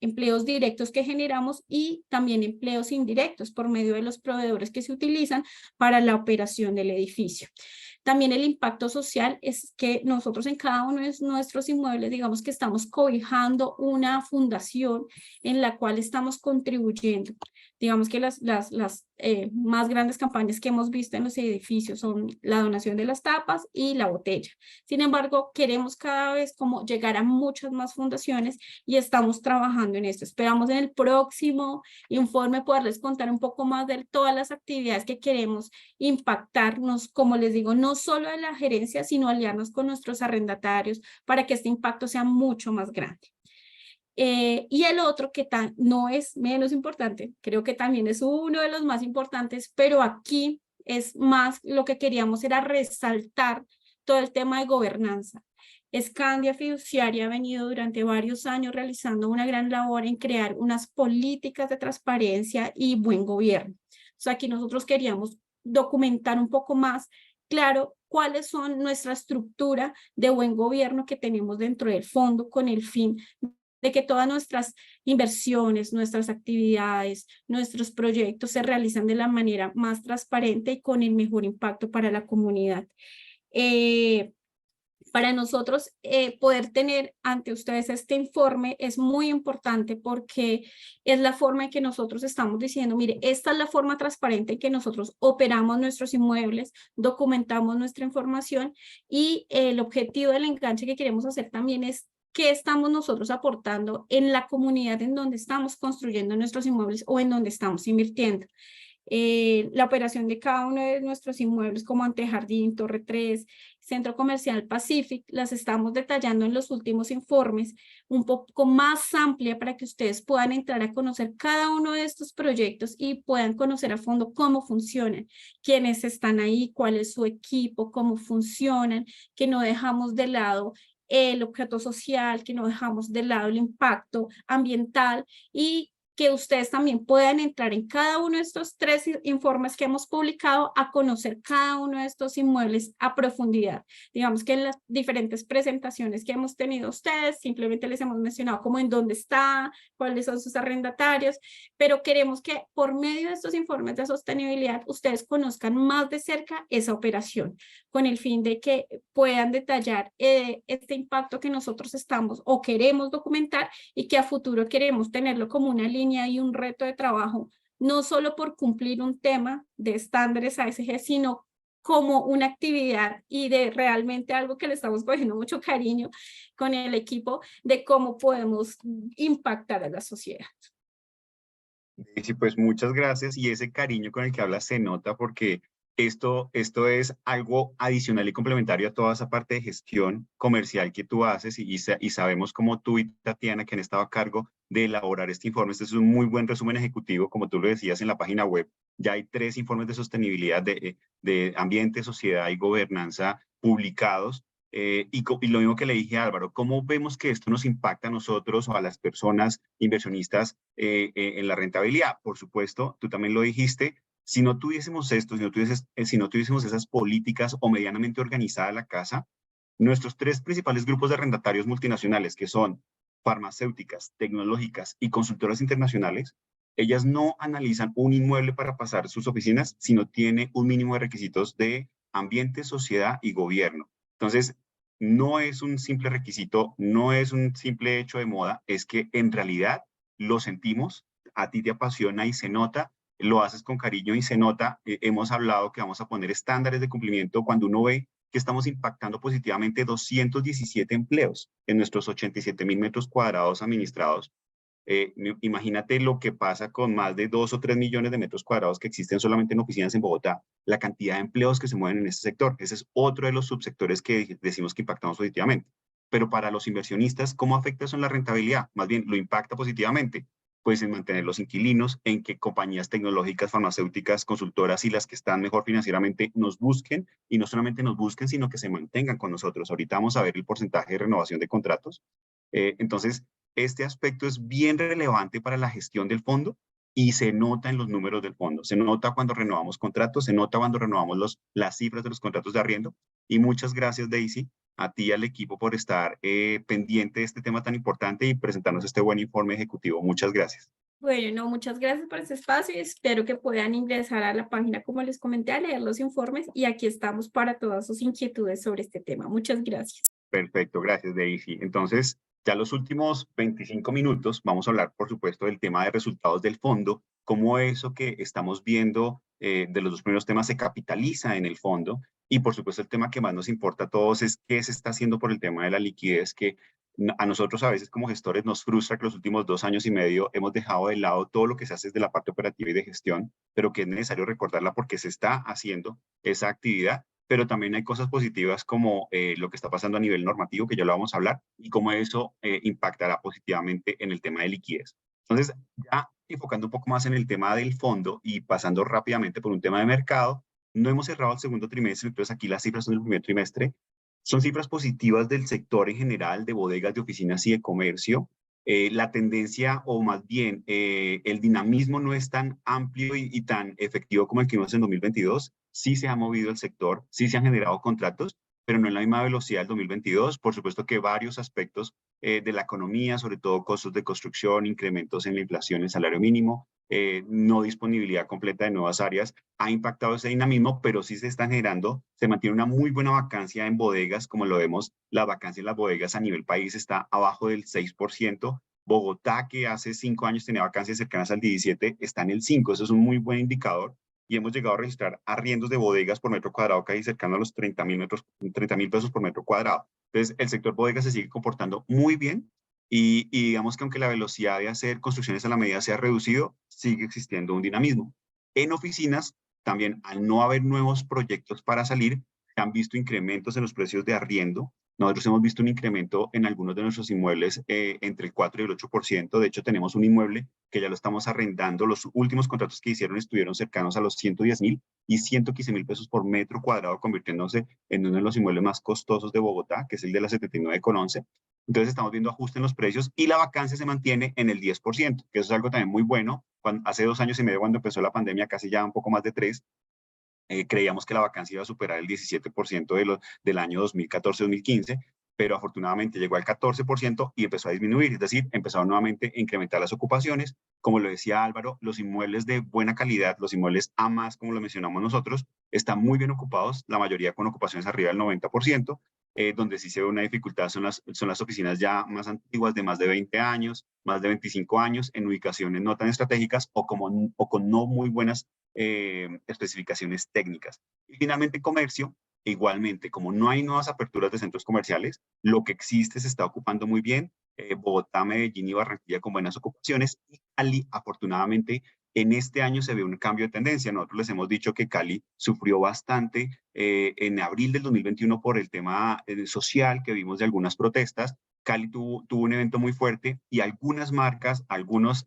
empleos directos que generamos y también empleos indirectos por medio de los proveedores que se utilizan para la operación del edificio. También el impacto social es que nosotros en cada uno de nuestros inmuebles, digamos que estamos cobijando una fundación en la cual estamos contribuyendo. Digamos que las más grandes campañas que hemos visto en los edificios son la donación de las tapas y la botella. Sin embargo, queremos cada vez como llegar a muchas más fundaciones y estamos trabajando en esto. Esperamos en el próximo informe poderles contar un poco más de todas las actividades que queremos impactarnos, como les digo, no solo de la gerencia, sino aliarnos con nuestros arrendatarios para que este impacto sea mucho más grande. Y el otro que no es menos importante, creo que también es uno de los más importantes, pero aquí es más lo que queríamos era resaltar todo el tema de gobernanza. Scandia Fiduciaria ha venido durante varios años realizando una gran labor en crear unas políticas de transparencia y buen gobierno. O sea, aquí nosotros queríamos documentar un poco más claro cuáles son nuestra estructura de buen gobierno que tenemos dentro del fondo con el fin de que todas nuestras inversiones, nuestras actividades, nuestros proyectos se realizan de la manera más transparente y con el mejor impacto para la comunidad. Para nosotros poder tener ante ustedes este informe es muy importante porque es la forma en que nosotros estamos diciendo, mire, esta es la forma transparente en que nosotros operamos nuestros inmuebles, documentamos nuestra información y el objetivo del enganche que queremos hacer también es qué estamos nosotros aportando en la comunidad en donde estamos construyendo nuestros inmuebles o en donde estamos invirtiendo. La operación de cada uno de nuestros inmuebles como Antejardín, Torre 3, Centro Comercial Pacific, las estamos detallando en los últimos informes un poco más amplia para que ustedes puedan entrar a conocer cada uno de estos proyectos y puedan conocer a fondo cómo funcionan, quiénes están ahí, cuál es su equipo, cómo funcionan, que no dejamos de lado el objeto social, que no dejamos de lado el impacto ambiental y que ustedes también puedan entrar en cada uno de estos 3 informes que hemos publicado a conocer cada uno de estos inmuebles a profundidad. Digamos que en las diferentes presentaciones que hemos tenido ustedes, simplemente les hemos mencionado como en dónde está, cuáles son sus arrendatarios, pero queremos que por medio de estos informes de sostenibilidad ustedes conozcan más de cerca esa operación, con el fin de que puedan detallar este impacto que nosotros estamos o queremos documentar y que a futuro queremos tenerlo como una línea y un reto de trabajo, no solo por cumplir un tema de estándares ASG, sino como una actividad y de realmente algo que le estamos cogiendo mucho cariño con el equipo de cómo podemos impactar a la sociedad. Sí, pues muchas gracias y ese cariño con el que hablas se nota porque esto es algo adicional y complementario a toda esa parte de gestión comercial que tú haces y sabemos como tú y Tatiana que han estado a cargo de elaborar este informe. Este es un muy buen resumen ejecutivo, como tú lo decías en la página web. Ya hay 3 informes de sostenibilidad de ambiente, sociedad y gobernanza publicados. Y lo mismo que le dije a Álvaro, ¿cómo vemos que esto nos impacta a nosotros o a las personas inversionistas en la rentabilidad? Por supuesto, tú también lo dijiste, si no tuviésemos esto, si no tuviésemos esas políticas o medianamente organizada la casa, nuestros 3 principales grupos de arrendatarios multinacionales, que son farmacéuticas, tecnológicas y consultoras internacionales, ellas no analizan un inmueble para pasar sus oficinas si no tiene un mínimo de requisitos de ambiente, sociedad y gobierno. Entonces, no es un simple requisito, no es un simple hecho de moda, es que en realidad lo sentimos, a ti te apasiona y se nota, lo haces con cariño y se nota. Hemos hablado que vamos a poner estándares de cumplimiento cuando uno ve que estamos impactando positivamente 217 empleos en nuestros 87,000 metros cuadrados administrados. Imagínate lo que pasa con más de 2 o 3 millones de metros cuadrados que existen solamente en oficinas en Bogotá, la cantidad de empleos que se mueven en este sector. Ese es otro de los subsectores que decimos que impactamos positivamente. Pero para los inversionistas, ¿cómo afecta eso en la rentabilidad? Más bien, lo impacta positivamente, pues en mantener los inquilinos, en que compañías tecnológicas, farmacéuticas, consultoras y las que están mejor financieramente nos busquen, y no solamente nos busquen, sino que se mantengan con nosotros. Ahorita vamos a ver el porcentaje de renovación de contratos. Entonces, este aspecto es bien relevante para la gestión del fondo y se nota en los números del fondo. Se nota cuando renovamos contratos, se nota cuando renovamos las cifras de los contratos de arriendo. Y muchas gracias, Daisy, a ti y al equipo por estar pendiente de este tema tan importante y presentarnos este buen informe ejecutivo. Muchas gracias. Bueno, no, muchas gracias por este espacio y espero que puedan ingresar a la página, como les comenté, a leer los informes y aquí estamos para todas sus inquietudes sobre este tema. Muchas gracias. Perfecto, gracias, Daisy. Entonces, ya los últimos 25 minutos vamos a hablar, por supuesto, del tema de resultados del fondo, cómo eso que estamos viendo de los dos primeros temas se capitaliza en el fondo y, por supuesto, el tema que más nos importa a todos es qué se está haciendo por el tema de la liquidez, que a nosotros a veces como gestores nos frustra que los últimos 2 años y medio hemos dejado de lado todo lo que se hace desde la parte operativa y de gestión, pero que es necesario recordarla porque se está haciendo esa actividad, pero también hay cosas positivas como lo que está pasando a nivel normativo, que ya lo vamos a hablar, y cómo eso impactará positivamente en el tema de liquidez. Entonces, ya enfocando un poco más en el tema del fondo y pasando rápidamente por un tema de mercado, no hemos cerrado el segundo trimestre, entonces aquí las cifras son del primer trimestre. Son cifras positivas del sector en general, de bodegas, de oficinas y de comercio. La tendencia, o más bien el dinamismo no es tan amplio y tan efectivo como el que vimos en 2022. Sí se ha movido el sector, sí se han generado contratos, pero no en la misma velocidad del 2022. Por supuesto que varios aspectos de la economía, sobre todo costos de construcción, incrementos en la inflación, el salario mínimo, no disponibilidad completa de nuevas áreas, ha impactado ese dinamismo, pero sí se están generando, se mantiene una muy buena vacancia en bodegas, como lo vemos, la vacancia en las bodegas a nivel país está abajo del 6%. Bogotá, que hace 5 años tenía vacancias cercanas al 17, está en el 5%. Eso es un muy buen indicador y hemos llegado a registrar arriendos de bodegas por metro cuadrado casi cercano a los 30.000 pesos por metro cuadrado. Entonces, el sector bodegas se sigue comportando muy bien y digamos que aunque la velocidad de hacer construcciones a la medida se ha reducido, sigue existiendo un dinamismo. En oficinas, también al no haber nuevos proyectos para salir, se han visto incrementos en los precios de arriendo. Nosotros hemos visto un incremento en algunos de nuestros inmuebles entre el 4 y el 8%. De hecho, tenemos un inmueble que ya lo estamos arrendando. Los últimos contratos que hicieron estuvieron cercanos a los 110.000 y 115.000 pesos por metro cuadrado, convirtiéndose en uno de los inmuebles más costosos de Bogotá, que es el de la 79,11. Entonces estamos viendo ajuste en los precios y la vacancia se mantiene en el 10%, que eso es algo también muy bueno. Hace 2 años y medio, cuando empezó la pandemia, casi ya un poco más de 3, creíamos que la vacancia iba a superar el 17% del año 2014-2015, pero afortunadamente llegó al 14% y empezó a disminuir, es decir, empezaron nuevamente a incrementar las ocupaciones. Como lo decía Álvaro, los inmuebles de buena calidad, los inmuebles A+, como lo mencionamos nosotros, están muy bien ocupados, la mayoría con ocupaciones arriba del 90%. Donde sí se ve una dificultad son las oficinas ya más antiguas, de más de 20 años, más de 25 años, en ubicaciones no tan estratégicas o con no muy buenas especificaciones técnicas. Y finalmente, comercio, igualmente, como no hay nuevas aperturas de centros comerciales, lo que existe se está ocupando muy bien. Bogotá, Medellín y Barranquilla con buenas ocupaciones, y Cali, afortunadamente, en este año se ve un cambio de tendencia. Nosotros les hemos dicho que Cali sufrió bastante en abril del 2021 por el tema social que vimos de algunas protestas. Cali tuvo un evento muy fuerte y algunas marcas, algunos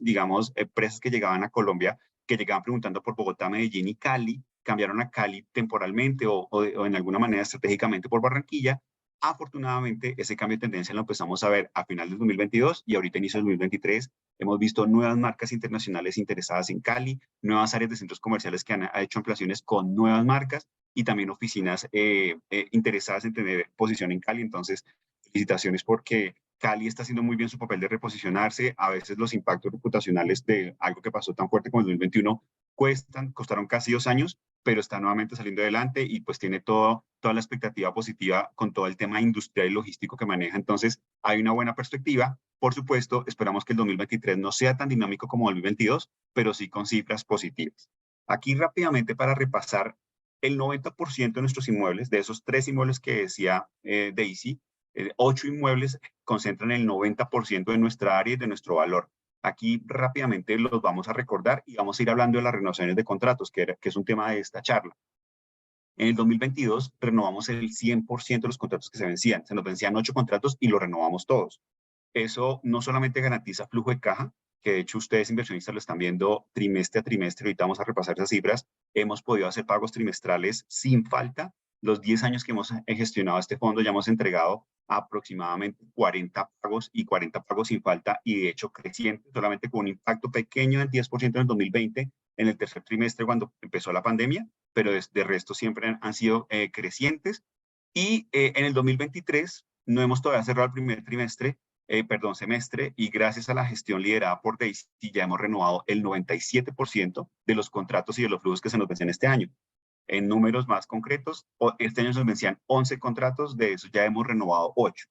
digamos, empresas que llegaban a Colombia, que llegaban preguntando por Bogotá, Medellín y Cali, cambiaron a Cali temporalmente o en alguna manera estratégicamente por Barranquilla. Afortunadamente, ese cambio de tendencia lo empezamos a ver a final del 2022 y ahorita inicio del 2023. Hemos visto nuevas marcas internacionales interesadas en Cali, nuevas áreas de centros comerciales que han hecho ampliaciones con nuevas marcas y también oficinas interesadas en tener posición en Cali. Entonces, felicitaciones porque Cali está haciendo muy bien su papel de reposicionarse. A veces los impactos reputacionales de algo que pasó tan fuerte como el 2021 costaron casi 2 años, pero está nuevamente saliendo adelante y pues tiene toda la expectativa positiva con todo el tema industrial y logístico que maneja. Entonces, hay una buena perspectiva. Por supuesto, esperamos que el 2023 no sea tan dinámico como el 2022, pero sí con cifras positivas. Aquí rápidamente para repasar, el 90% de nuestros inmuebles, de esos 3 inmuebles que decía Daisy, 8 inmuebles concentran el 90% de nuestra área y de nuestro valor. Aquí rápidamente los vamos a recordar y vamos a ir hablando de las renovaciones de contratos, que es un tema de esta charla. En el 2022 renovamos el 100% de los contratos que se vencían. Se nos vencían 8 contratos y los renovamos todos. Eso no solamente garantiza flujo de caja, que de hecho ustedes inversionistas lo están viendo trimestre a trimestre, ahorita vamos a repasar esas cifras, hemos podido hacer pagos trimestrales sin falta. Los 10 años que hemos gestionado este fondo ya hemos entregado aproximadamente 40 pagos y 40 pagos sin falta y de hecho creciente, solamente con un impacto pequeño del 10% en el 2020, en el tercer trimestre cuando empezó la pandemia, pero de resto siempre han sido crecientes. Y en el 2023 no hemos todavía cerrado el primer trimestre, semestre, y gracias a la gestión liderada por Daisy ya hemos renovado el 97% de los contratos y de los flujos que se nos vencen este año. En números más concretos, este año se nos vencían 11 contratos, de esos ya hemos renovado 8.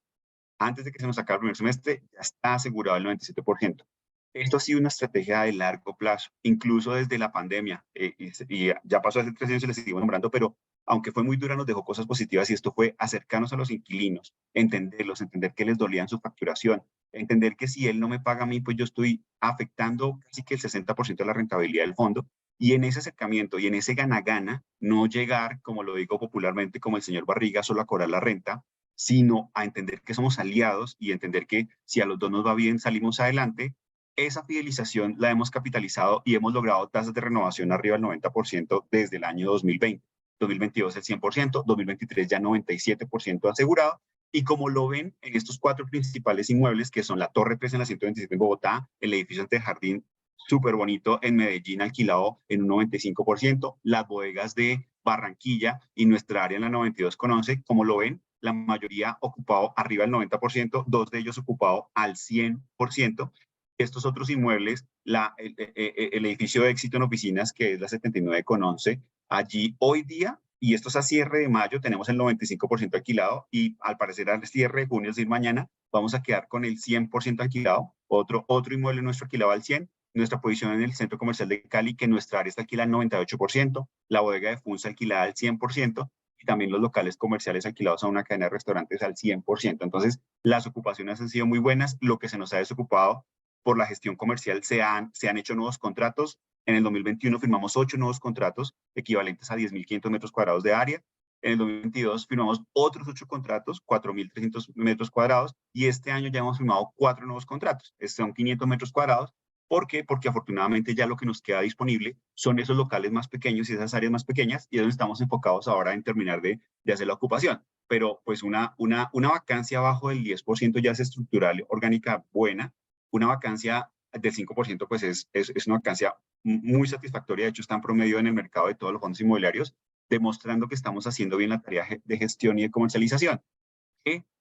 Antes de que se nos acabe el primer semestre, ya está asegurado el 97%. Esto ha sido una estrategia de largo plazo, incluso desde la pandemia, y ya pasó hace 3 años y le seguimos nombrando, pero aunque fue muy dura, nos dejó cosas positivas, y esto fue acercarnos a los inquilinos, entenderlos, entender que les dolía en su facturación, entender que si él no me paga a mí, pues yo estoy afectando casi que el 60% de la rentabilidad del fondo, y en ese acercamiento y en ese gana-gana, no llegar, como lo digo popularmente, como el señor Barriga, solo a cobrar la renta, sino a entender que somos aliados y entender que si a los dos nos va bien, salimos adelante. Esa fidelización la hemos capitalizado y hemos logrado tasas de renovación arriba del 90% desde el año 2020. 2022 el 100%, 2023 ya 97% asegurado. Y como lo ven en estos 4 principales inmuebles, que son la Torre 3 en la 127 en Bogotá, el edificio ante Jardín, súper bonito en Medellín, alquilado en un 95%, las bodegas de Barranquilla y nuestra área en la 92,11, como lo ven, la mayoría ocupado arriba del 90%, 2 de ellos ocupado al 100%. Estos otros inmuebles, el edificio de Éxito en Oficinas, que es la 79,11, allí hoy día, y esto es a cierre de mayo, tenemos el 95% alquilado, y al parecer al cierre de junio, es decir, mañana, vamos a quedar con el 100% alquilado, otro inmueble nuestro alquilado al 100%, nuestra posición en el centro comercial de Cali, que nuestra área está alquilada al 98%, la bodega de Funza alquilada al 100%, y también los locales comerciales alquilados a una cadena de restaurantes al 100%. Entonces, las ocupaciones han sido muy buenas. Lo que se nos ha desocupado por la gestión comercial, se han hecho nuevos contratos. En el 2021 firmamos 8 nuevos contratos, equivalentes a 10.500 metros cuadrados de área. En el 2022 firmamos otros 8 contratos, 4.300 metros cuadrados, y este año ya hemos firmado 4 nuevos contratos. Son 500 metros cuadrados. ¿Por qué? Porque afortunadamente ya lo que nos queda disponible son esos locales más pequeños y esas áreas más pequeñas, y es donde estamos enfocados ahora en terminar de hacer la ocupación. Pero pues una vacancia abajo del 10% ya es estructural, orgánica, buena. Una vacancia del 5% pues es una vacancia muy satisfactoria. De hecho, está en promedio en el mercado de todos los fondos inmobiliarios, demostrando que estamos haciendo bien la tarea de gestión y de comercialización.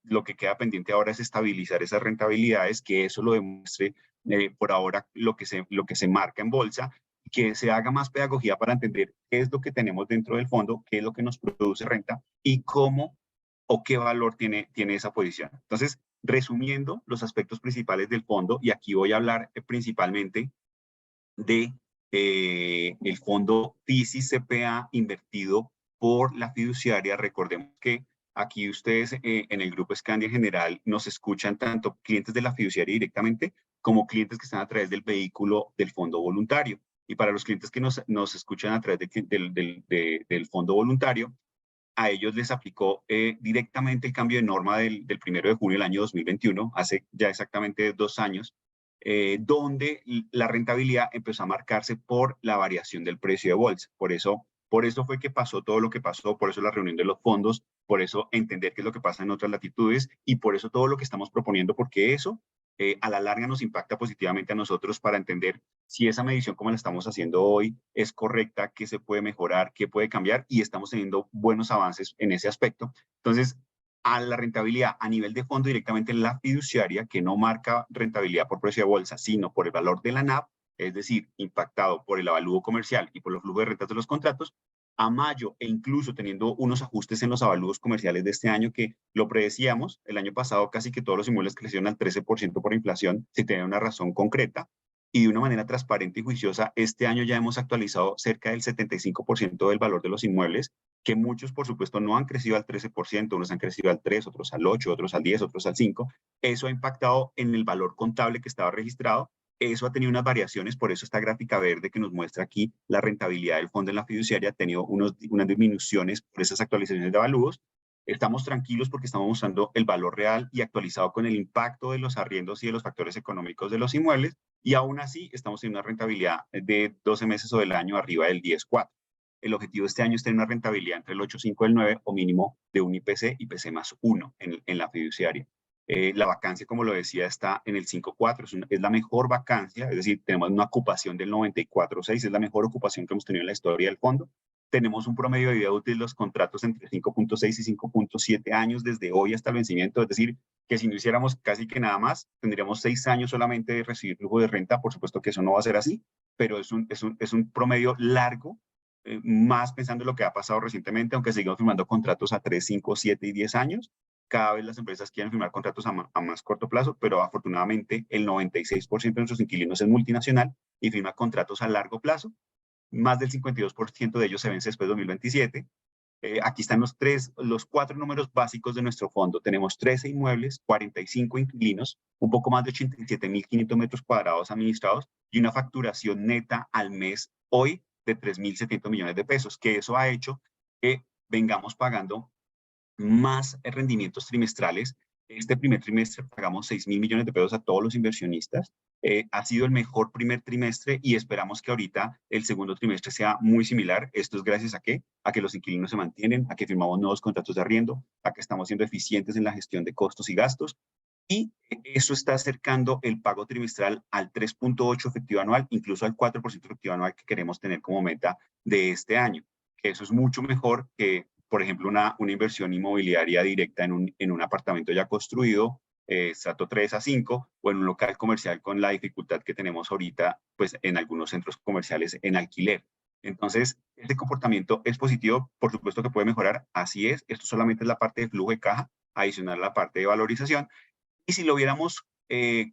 Lo que queda pendiente ahora es estabilizar esas rentabilidades, que eso lo demuestre por ahora lo que se marca en bolsa, que se haga más pedagogía para entender qué es lo que tenemos dentro del fondo, qué es lo que nos produce renta y cómo o qué valor tiene esa posición. Entonces, resumiendo los aspectos principales del fondo, y aquí voy a hablar principalmente de el fondo Thesis CPA invertido por la fiduciaria. Recordemos que aquí ustedes en el grupo Scandia en general nos escuchan tanto clientes de la fiduciaria directamente como clientes que están a través del vehículo del fondo voluntario. Y para los clientes que nos escuchan a través del fondo voluntario, a ellos les aplicó directamente el cambio de norma del 1 de junio del año 2021, hace ya exactamente 2 años, donde la rentabilidad empezó a marcarse por la variación del precio de bolsa. Por eso fue que pasó todo lo que pasó, por eso la reunión de los fondos, por eso entender qué es lo que pasa en otras latitudes, y por eso todo lo que estamos proponiendo, porque eso a la larga nos impacta positivamente a nosotros para entender si esa medición como la estamos haciendo hoy es correcta, qué se puede mejorar, qué puede cambiar, y estamos teniendo buenos avances en ese aspecto. Entonces, a la rentabilidad a nivel de fondo directamente en la fiduciaria, que no marca rentabilidad por precio de bolsa, sino por el valor de la NAV, es decir, impactado por el avalúo comercial y por los flujos de rentas de los contratos, a mayo, e incluso teniendo unos ajustes en los avalúos comerciales de este año que lo predecíamos. El año pasado casi que todos los inmuebles crecieron al 13% por inflación, sin tener una razón concreta, y de una manera transparente y juiciosa. Este año ya hemos actualizado cerca del 75% del valor de los inmuebles, que muchos, por supuesto, no han crecido al 13%, unos han crecido al 3%, otros al 8%, otros al 10%, otros al 5%. Eso ha impactado en el valor contable que estaba registrado. Eso ha tenido unas variaciones, por eso esta gráfica verde que nos muestra aquí la rentabilidad del fondo en la fiduciaria ha tenido unas disminuciones por esas actualizaciones de avalúos. Estamos tranquilos porque estamos mostrando el valor real y actualizado con el impacto de los arriendos y de los factores económicos de los inmuebles, y aún así estamos en una rentabilidad de 12 meses o del año arriba del 10,4. El objetivo de este año es tener una rentabilidad entre el 8,5 y el 9, o mínimo de un IPC más 1 en la fiduciaria. La vacancia, como lo decía, está en el 5,4, es la mejor vacancia, es decir, tenemos una ocupación del 94,6, es la mejor ocupación que hemos tenido en la historia del fondo. tenemos un promedio de vida útil de los contratos entre 5.6 y 5.7 años desde hoy hasta el vencimiento, es decir, que si no hiciéramos casi que nada más, tendríamos 6 años solamente de recibir flujo de renta. Por supuesto que eso no va a ser así, pero es un promedio largo, más pensando en lo que ha pasado recientemente, aunque sigamos firmando contratos a 3, 5, 7 y 10 años. Cada vez las empresas quieren firmar contratos a más corto plazo, pero afortunadamente el 96% de nuestros inquilinos es multinacional y firma contratos a largo plazo. Más del 52% de ellos se vence después de 2027. Aquí están los 4 números básicos de nuestro fondo. Tenemos 13 inmuebles, 45 inquilinos, un poco más de 87.500 metros cuadrados administrados y una facturación neta al mes hoy de 3.700 millones de pesos, que eso ha hecho que vengamos pagando más rendimientos trimestrales. Este primer trimestre pagamos 6.000 millones de pesos a todos los inversionistas. Ha sido el mejor primer trimestre y esperamos que ahorita el segundo trimestre sea muy similar. Esto es gracias a ¿qué? A que los inquilinos se mantienen, a que firmamos nuevos contratos de arriendo, a que estamos siendo eficientes en la gestión de costos y gastos. Y eso está acercando el pago trimestral al 3.8 efectivo anual, incluso al 4% efectivo anual que queremos tener como meta de este año. Eso es mucho mejor que, por ejemplo, una inversión inmobiliaria directa en un apartamento ya construido, estrato 3 a 5, o en un local comercial con la dificultad que tenemos ahorita, pues en algunos centros comerciales en alquiler. Entonces, este comportamiento es positivo, por supuesto que puede mejorar, así es, esto solamente es la parte de flujo de caja, adicional a la parte de valorización. Y si lo viéramos,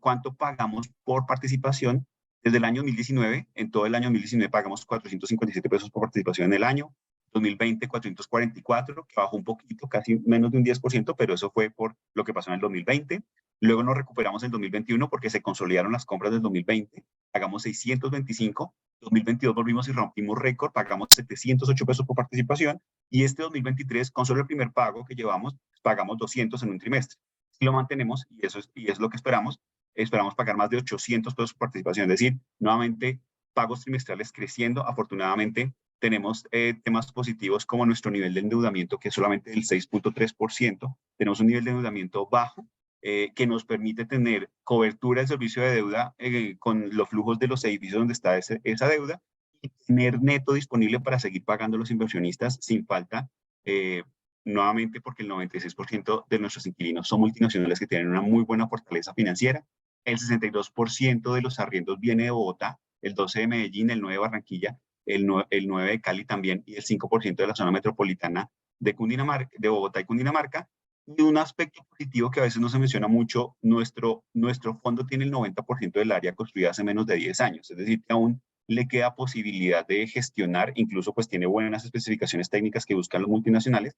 ¿cuánto pagamos por participación? Desde el año 2019, en todo el año 2019 pagamos 457 pesos por participación en el año. 2020, 444, que bajó un poquito, casi menos de un 10%, pero eso fue por lo que pasó en el 2020. Luego nos recuperamos en 2021 porque se consolidaron las compras del 2020. Pagamos 625. 2022 volvimos y rompimos récord, pagamos 708 pesos por participación. Y este 2023, con solo el primer pago que llevamos, pagamos 200 en un trimestre. Si lo mantenemos, y es lo que esperamos pagar más de 800 pesos por participación, es decir, nuevamente pagos trimestrales creciendo. Afortunadamente, tenemos temas positivos como nuestro nivel de endeudamiento, que es solamente del 6.3%. Tenemos un nivel de endeudamiento bajo, que nos permite tener cobertura del servicio de deuda con los flujos de los edificios donde está esa deuda y tener neto disponible para seguir pagando a los inversionistas sin falta, nuevamente porque el 96% de nuestros inquilinos son multinacionales que tienen una muy buena fortaleza financiera. El 62% de los arriendos viene de Bogotá, el 12% de Medellín, el 9% de Barranquilla, el 9% de Cali también y el 5% de la zona metropolitana de Bogotá y Cundinamarca. Y un aspecto positivo que a veces no se menciona mucho, nuestro fondo tiene el 90% del área construida hace menos de 10 años, es decir, que aún le queda posibilidad de gestionar, incluso pues tiene buenas especificaciones técnicas que buscan los multinacionales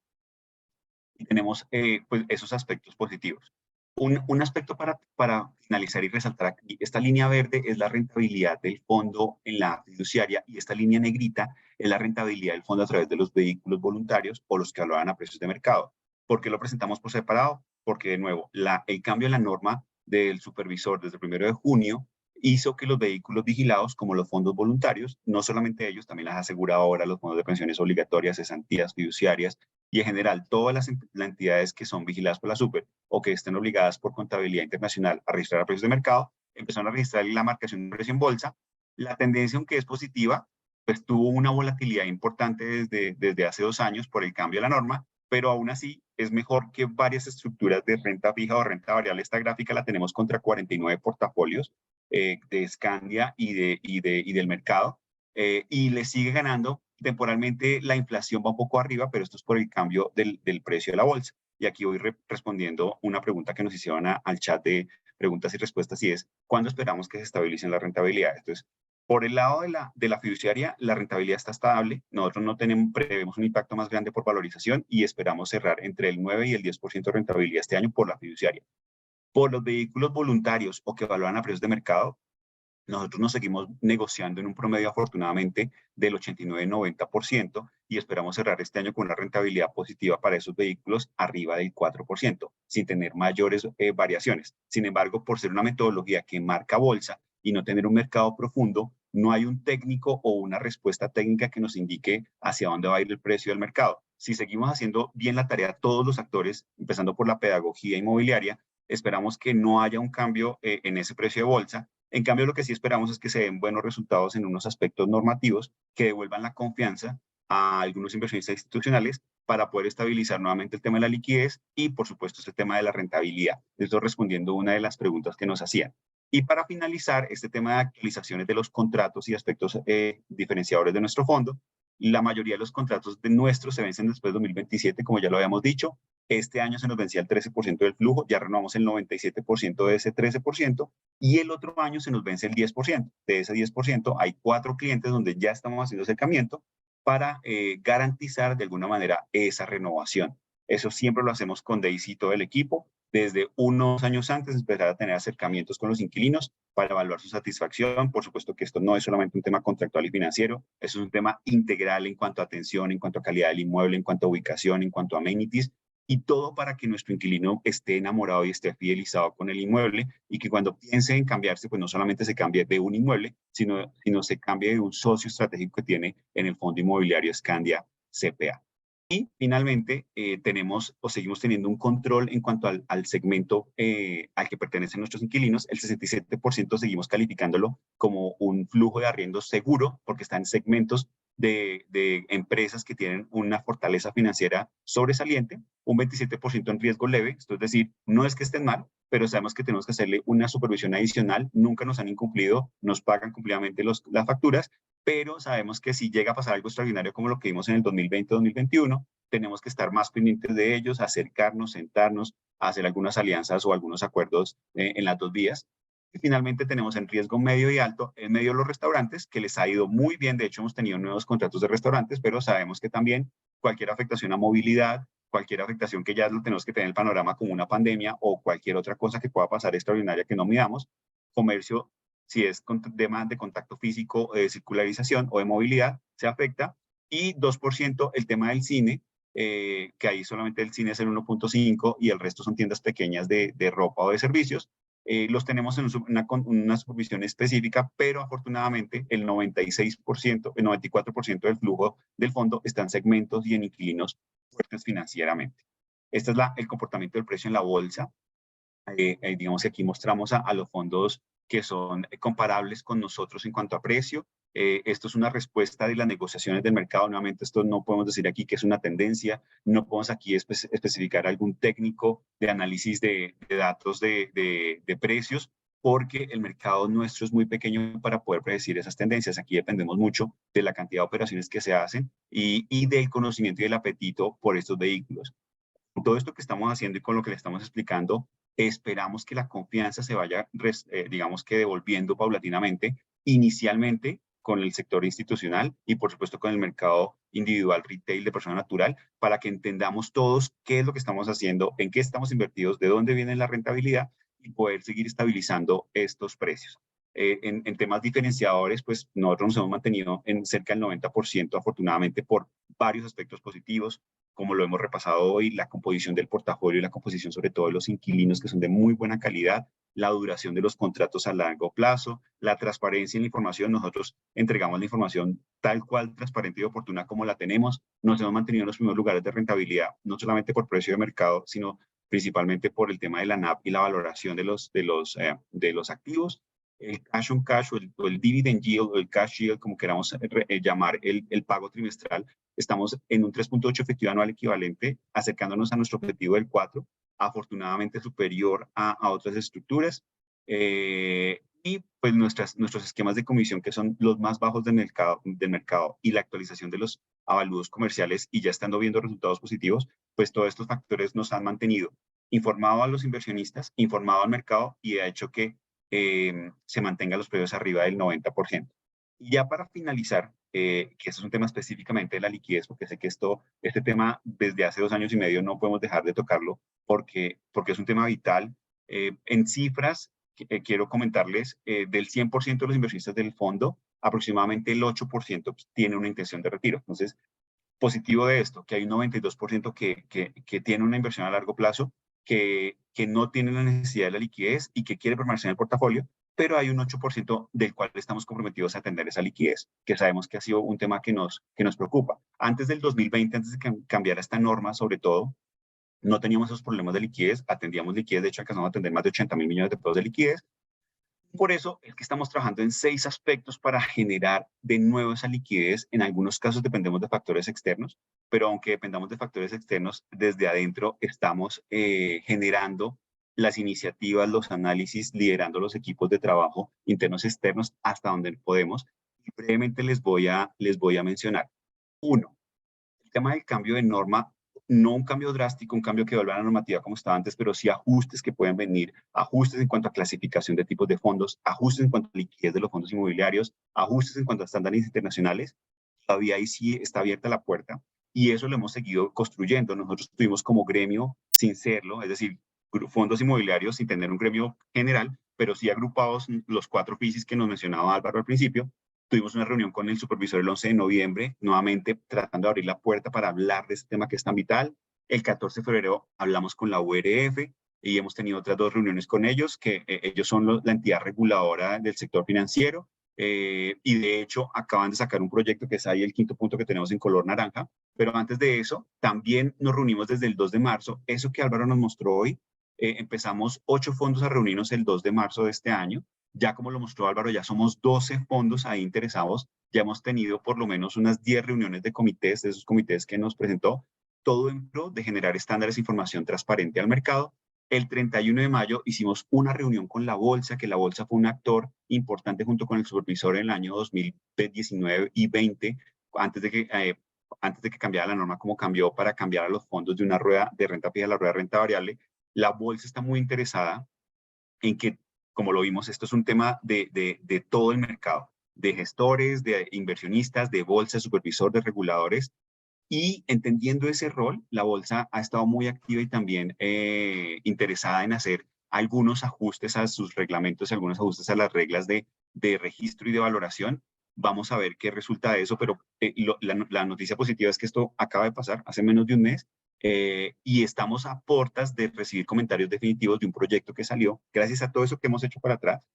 y tenemos pues esos aspectos positivos. Un aspecto para finalizar y resaltar aquí, esta línea verde es la rentabilidad del fondo en la fiduciaria y esta línea negrita es la rentabilidad del fondo a través de los vehículos voluntarios o los que hablaban a precios de mercado. ¿Por qué lo presentamos por separado? Porque, de nuevo, el cambio en la norma del supervisor desde el 1 de junio hizo que los vehículos vigilados, como los fondos voluntarios, no solamente ellos, también las aseguradoras, los fondos de pensiones obligatorias, cesantías, fiduciarias, y en general todas las entidades que son vigiladas por la SUPER o que estén obligadas por contabilidad internacional a registrar a precios de mercado, empezaron a registrar la marcación de precio en bolsa. La tendencia, aunque es positiva, pues tuvo una volatilidad importante desde hace 2 años por el cambio de la norma, pero aún así es mejor que varias estructuras de renta fija o renta variable. Esta gráfica la tenemos contra 49 portafolios de Scandia y del mercado, y le sigue ganando. Temporalmente la inflación va un poco arriba, pero esto es por el cambio del precio de la bolsa. Y aquí voy respondiendo una pregunta que nos hicieron al chat de preguntas y respuestas, y es, ¿cuándo esperamos que se estabilicen las rentabilidades? Entonces, por el lado de la fiduciaria, la rentabilidad está estable. Nosotros no prevemos un impacto más grande por valorización y esperamos cerrar entre el 9 y el 10% de rentabilidad este año por la fiduciaria. Por los vehículos voluntarios o que evalúan a precios de mercado, nosotros nos seguimos negociando en un promedio, afortunadamente, del 89-90% y esperamos cerrar este año con una rentabilidad positiva para esos vehículos arriba del 4%, sin tener mayores variaciones. Sin embargo, por ser una metodología que marca bolsa y no tener un mercado profundo, no hay un técnico o una respuesta técnica que nos indique hacia dónde va a ir el precio del mercado. Si seguimos haciendo bien la tarea todos los actores, empezando por la pedagogía inmobiliaria, esperamos que no haya un cambio en ese precio de bolsa. En cambio, lo que sí esperamos es que se den buenos resultados en unos aspectos normativos que devuelvan la confianza a algunos inversionistas institucionales para poder estabilizar nuevamente el tema de la liquidez y, por supuesto, este tema de la rentabilidad. Esto respondiendo a una de las preguntas que nos hacían. Y para finalizar, este tema de actualizaciones de los contratos y aspectos diferenciadores de nuestro fondo, la mayoría de los contratos de nuestros se vencen después de 2027, como ya lo habíamos dicho. Este año se nos vencía el 13% del flujo, ya renovamos el 97% de ese 13%, y el otro año se nos vence el 10%. De ese 10% hay 4 clientes donde ya estamos haciendo acercamiento para garantizar de alguna manera esa renovación. Eso siempre lo hacemos con Daisy y todo el equipo, desde unos años antes empezar a tener acercamientos con los inquilinos para evaluar su satisfacción. Por supuesto que esto no es solamente un tema contractual y financiero, es un tema integral en cuanto a atención, en cuanto a calidad del inmueble, en cuanto a ubicación, en cuanto a amenities, y todo para que nuestro inquilino esté enamorado y esté fidelizado con el inmueble, y que cuando piense en cambiarse, pues no solamente se cambie de un inmueble, sino se cambie de un socio estratégico que tiene en el fondo inmobiliario Scandia CPA. Y finalmente tenemos o seguimos teniendo un control en cuanto al segmento al que pertenecen nuestros inquilinos. El 67% seguimos calificándolo como un flujo de arriendo seguro, porque está en segmentos de empresas que tienen una fortaleza financiera sobresaliente, un 27% en riesgo leve. Esto es decir, no es que estén mal, pero sabemos que tenemos que hacerle una supervisión adicional. Nunca nos han incumplido, nos pagan cumplidamente las facturas, pero sabemos que si llega a pasar algo extraordinario como lo que vimos en el 2020-2021, tenemos que estar más pendientes de ellos, acercarnos, sentarnos, hacer algunas alianzas o algunos acuerdos en las dos vías. Y finalmente tenemos en riesgo medio y alto, en medio de los restaurantes, que les ha ido muy bien. De hecho, hemos tenido nuevos contratos de restaurantes, pero sabemos que también cualquier afectación a movilidad, cualquier afectación que ya lo tenemos que tener en el panorama como una pandemia o cualquier otra cosa que pueda pasar extraordinaria que no midamos, comercio, si es tema de contacto físico, de circularización o de movilidad, se afecta. Y 2% el tema del cine, que ahí solamente el cine es el 1.5 y el resto son tiendas pequeñas de ropa o de servicios. Los tenemos en una supervisión específica, pero afortunadamente el 96%, el 94% del flujo del fondo está en segmentos y en inquilinos fuertes financieramente. Este es el comportamiento del precio en la bolsa. Digamos que aquí mostramos a los fondos que son comparables con nosotros en cuanto a precio. Esto es una respuesta de las negociaciones del mercado. Nuevamente, esto no podemos decir aquí que es una tendencia, no podemos aquí especificar algún técnico de análisis de datos de precios, porque el mercado nuestro es muy pequeño para poder predecir esas tendencias. Aquí dependemos mucho de la cantidad de operaciones que se hacen y del conocimiento y del apetito por estos vehículos. Con todo esto que estamos haciendo y con lo que le estamos explicando, esperamos que la confianza se vaya, digamos que devolviendo paulatinamente, inicialmente con el sector institucional y por supuesto con el mercado individual, retail de persona natural, para que entendamos todos qué es lo que estamos haciendo, en qué estamos invertidos, de dónde viene la rentabilidad y poder seguir estabilizando estos precios. En temas diferenciadores, pues nosotros nos hemos mantenido en cerca del 90%, afortunadamente, por varios aspectos positivos, como lo hemos repasado hoy, la composición del portafolio y la composición sobre todo de los inquilinos, que son de muy buena calidad, la duración de los contratos a largo plazo, la transparencia en la información. Nosotros entregamos la información tal cual, transparente y oportuna como la tenemos. Nos hemos mantenido en los primeros lugares de rentabilidad, no solamente por precio de mercado, sino principalmente por el tema de la NAV y la valoración de los activos. El cash on cash o el dividend yield o el cash yield, como queramos llamar el pago trimestral, estamos en un 3.8 efectivo anual equivalente, acercándonos a nuestro objetivo del 4, afortunadamente superior a otras estructuras. Y pues nuestros esquemas de comisión, que son los más bajos del mercado y la actualización de los avalúos comerciales y ya estando viendo resultados positivos, pues todos estos factores nos han mantenido informado a los inversionistas, informado al mercado y ha hecho que se mantengan los precios arriba del 90%. Y ya para finalizar, que este es un tema específicamente de la liquidez, porque sé que este tema desde hace 2 años y medio no podemos dejar de tocarlo, porque es un tema vital. En cifras, quiero comentarles, del 100% de los inversionistas del fondo, aproximadamente el 8% tiene una intención de retiro. Entonces, positivo de esto, que hay un 92% que tiene una inversión a largo plazo, que no tiene la necesidad de la liquidez y que quiere permanecer en el portafolio, pero hay un 8% del cual estamos comprometidos a atender esa liquidez, que sabemos que ha sido un tema que nos preocupa. Antes del 2020, antes de que cambiara esta norma, sobre todo, no teníamos esos problemas de liquidez, atendíamos liquidez, de hecho alcanzamos a atender más de 80.000 millones de pesos de liquidez. Por eso es que estamos trabajando en 6 aspectos para generar de nuevo esa liquidez. En algunos casos dependemos de factores externos, pero aunque dependamos de factores externos, desde adentro estamos generando las iniciativas, los análisis, liderando los equipos de trabajo internos y externos hasta donde podemos. Y brevemente les voy a mencionar. Uno, el tema del cambio de norma, no un cambio drástico, un cambio que vuelva a la normativa como estaba antes, pero sí ajustes que pueden venir, ajustes en cuanto a clasificación de tipos de fondos, ajustes en cuanto a liquidez de los fondos inmobiliarios, ajustes en cuanto a estándares internacionales. Todavía ahí sí está abierta la puerta y eso lo hemos seguido construyendo. Nosotros tuvimos como gremio, sin serlo, es decir, fondos inmobiliarios sin tener un gremio general, pero sí agrupados los 4 FISIs que nos mencionaba Álvaro al principio. Tuvimos una reunión con el supervisor el 11 de noviembre, nuevamente tratando de abrir la puerta para hablar de este tema que es tan vital. El 14 de febrero hablamos con la URF y hemos tenido otras 2 reuniones con ellos, que ellos son la entidad reguladora del sector financiero. Y de hecho acaban de sacar un proyecto que es ahí el 5.º punto que tenemos en color naranja. Pero antes de eso, también nos reunimos desde el 2 de marzo. Eso que Álvaro nos mostró hoy, empezamos 8 fondos a reunirnos el 2 de marzo de este año. Ya como lo mostró Álvaro, ya somos 12 fondos ahí interesados. Ya hemos tenido por lo menos unas 10 reuniones de comités, de esos comités que nos presentó, todo en pro de generar estándares de información transparente al mercado. El 31 de mayo hicimos una reunión con la Bolsa, que la Bolsa fue un actor importante junto con el supervisor en el año 2019 y 20, antes de que cambiara la norma como cambió para cambiar a los fondos de una rueda de renta fija a la rueda de renta variable. La Bolsa está muy interesada en que, como lo vimos, esto es un tema de todo el mercado, de gestores, de inversionistas, de bolsa, supervisor, de reguladores. Y entendiendo ese rol, la bolsa ha estado muy activa y también interesada en hacer algunos ajustes a sus reglamentos y algunos ajustes a las reglas de registro y de valoración. Vamos a ver qué resulta de eso, pero la noticia positiva es que esto acaba de pasar hace menos de un mes y estamos a puertas de recibir comentarios definitivos de un proyecto que salió. Gracias a todo eso que hemos hecho para atrás,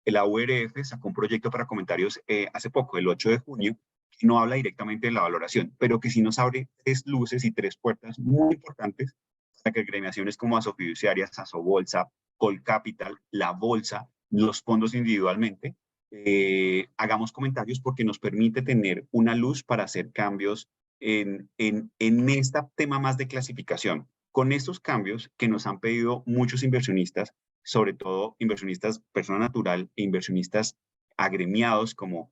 la URF sacó un proyecto para comentarios hace poco, el 8 de junio, que no habla directamente de la valoración, pero que sí nos abre 3 luces y 3 puertas muy importantes para que gremiaciones como Asofiduciarias, Asobolsa, Colcapital, la Bolsa, los fondos individualmente, hagamos comentarios porque nos permite tener una luz para hacer cambios en este tema más de clasificación. Con estos cambios que nos han pedido muchos inversionistas, sobre todo inversionistas persona natural e inversionistas agremiados como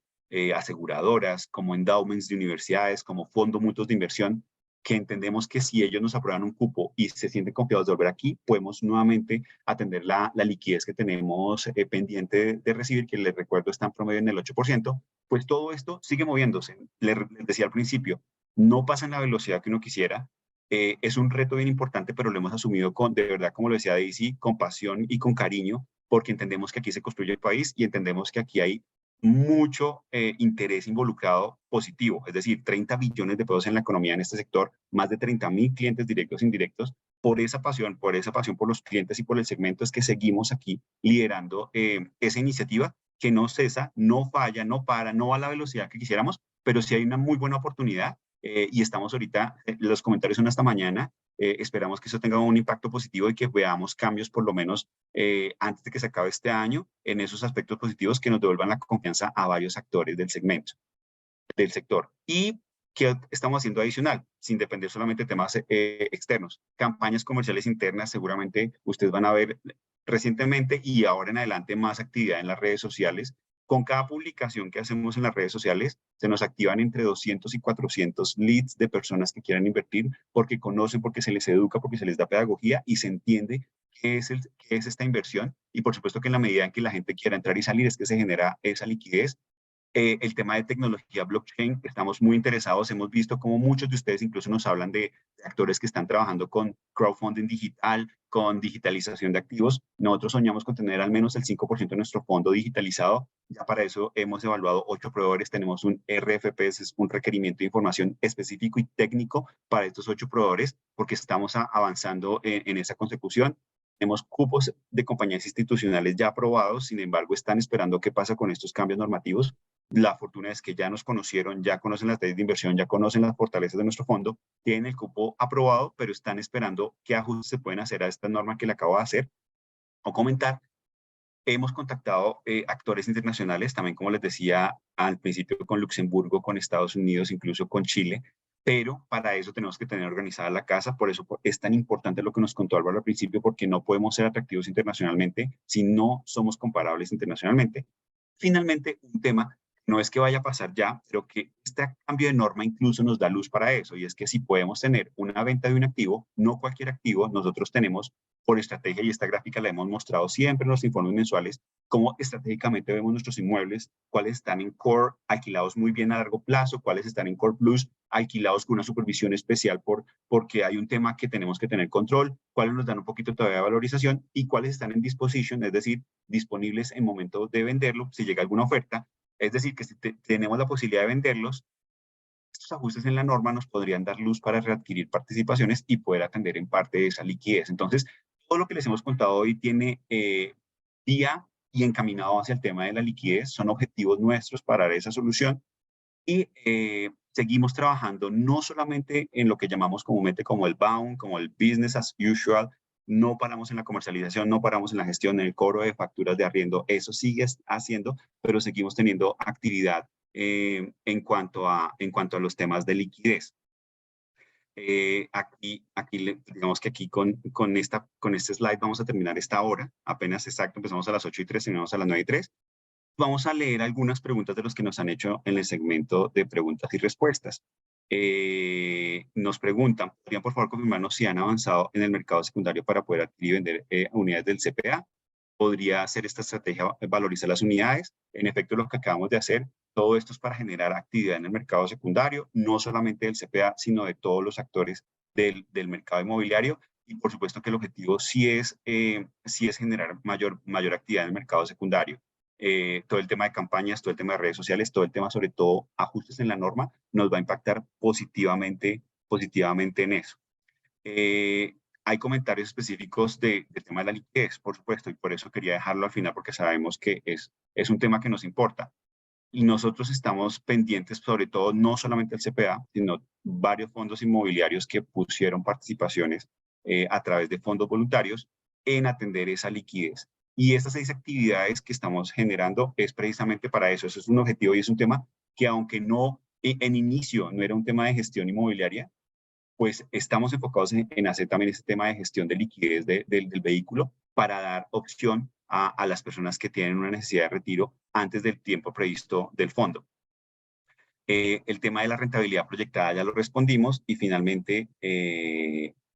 aseguradoras, como endowments de universidades, como fondos mutuos de inversión, que entendemos que si ellos nos aprueban un cupo y se sienten confiados de volver aquí, podemos nuevamente atender la liquidez que tenemos pendiente de recibir, que les recuerdo está en promedio en el 8%, pues todo esto sigue moviéndose. Les decía al principio, no pasa en la velocidad que uno quisiera, es un reto bien importante, pero lo hemos asumido de verdad, como lo decía Daisy, con pasión y con cariño, porque entendemos que aquí se construye el país y entendemos que aquí hay mucho interés involucrado positivo, es decir, 30 billones de pesos en la economía en este sector, más de 30.000 clientes directos e indirectos. Por esa pasión por los clientes y por el segmento es que seguimos aquí liderando esa iniciativa que no cesa, no falla, no para, no va a la velocidad que quisiéramos, pero sí hay una muy buena oportunidad y estamos ahorita, los comentarios son hasta mañana, esperamos que eso tenga un impacto positivo y que veamos cambios por lo menos antes de que se acabe este año en esos aspectos positivos que nos devuelvan la confianza a varios actores del segmento, del sector. ¿Y qué estamos haciendo adicional? Sin depender solamente de temas externos. Campañas comerciales internas, seguramente ustedes van a ver recientemente y ahora en adelante más actividad en las redes sociales. Con cada publicación que hacemos en las redes sociales, se nos activan entre 200 y 400 leads de personas que quieran invertir porque conocen, porque se les educa, porque se les da pedagogía y se entiende qué es esta inversión. Y por supuesto que en la medida en que la gente quiera entrar y salir es que se genera esa liquidez. El tema de tecnología blockchain, estamos muy interesados, hemos visto cómo muchos de ustedes incluso nos hablan de actores que están trabajando con crowdfunding digital, con digitalización de activos. Nosotros soñamos con tener al menos el 5% de nuestro fondo digitalizado. Ya para eso hemos evaluado 8 proveedores, tenemos un RFP, es un requerimiento de información específico y técnico para estos 8 proveedores, porque estamos avanzando en esa consecución. Tenemos cupos de compañías institucionales ya aprobados, sin embargo, están esperando qué pasa con estos cambios normativos. La fortuna es que ya nos conocieron, ya conocen las leyes de inversión, ya conocen las fortalezas de nuestro fondo, tienen el cupo aprobado, pero están esperando qué ajustes se pueden hacer a esta norma que le acabo de hacer o comentar. Hemos contactado actores internacionales, también como les decía al principio, con Luxemburgo, con Estados Unidos, incluso con Chile, pero para eso tenemos que tener organizada la casa, por eso es tan importante lo que nos contó Álvaro al principio, porque no podemos ser atractivos internacionalmente si no somos comparables internacionalmente. Finalmente, un tema, no es que vaya a pasar ya, pero que este cambio de norma incluso nos da luz para eso, y es que si podemos tener una venta de un activo, no cualquier activo, nosotros tenemos por estrategia, y esta gráfica la hemos mostrado siempre en los informes mensuales, cómo estratégicamente vemos nuestros inmuebles, cuáles están en core, alquilados muy bien a largo plazo, cuáles están en core plus, alquilados con una supervisión especial porque hay un tema que tenemos que tener control, cuáles nos dan un poquito todavía de valorización y cuáles están en disposition, es decir, disponibles en momento de venderlo, si llega alguna oferta. Es decir, que si tenemos la posibilidad de venderlos, estos ajustes en la norma nos podrían dar luz para readquirir participaciones y poder atender en parte de esa liquidez. Entonces, todo lo que les hemos contado hoy tiene vía y encaminado hacia el tema de la liquidez. Son objetivos nuestros para dar esa solución y seguimos trabajando no solamente en lo que llamamos comúnmente como el bound, como el business as usual. No paramos en la comercialización, no paramos en la gestión, en el cobro de facturas de arriendo. Eso sigue haciendo, pero seguimos teniendo actividad en cuanto a los temas de liquidez. Digamos que aquí con este slide vamos a terminar esta hora. Apenas exacto, empezamos a las 8:03, terminamos a las 9:03. Vamos a leer algunas preguntas de los que nos han hecho en el segmento de preguntas y respuestas. Nos preguntan, ¿podrían por favor confirmarnos si han avanzado en el mercado secundario para poder adquirir y vender unidades del CPA? ¿Podría ser esta estrategia valorizar las unidades? En efecto, lo que acabamos de hacer, todo esto es para generar actividad en el mercado secundario, no solamente del CPA, sino de todos los actores del mercado inmobiliario. Y por supuesto que el objetivo sí es generar mayor actividad en el mercado secundario. Todo el tema de campañas, todo el tema de redes sociales, todo el tema sobre todo ajustes en la norma, nos va a impactar positivamente en eso. Hay comentarios específicos del tema de la liquidez, por supuesto, y por eso quería dejarlo al final, porque sabemos que es un tema que nos importa. Y nosotros estamos pendientes, sobre todo, no solamente el CPA, sino varios fondos inmobiliarios que pusieron participaciones a través de fondos voluntarios en atender esa liquidez. Y estas 6 actividades que estamos generando es precisamente para eso. Eso es un objetivo y es un tema que, aunque no en inicio no era un tema de gestión inmobiliaria, pues estamos enfocados en hacer también este tema de gestión de liquidez del vehículo para dar opción a las personas que tienen una necesidad de retiro antes del tiempo previsto del fondo. El tema de la rentabilidad proyectada ya lo respondimos y finalmente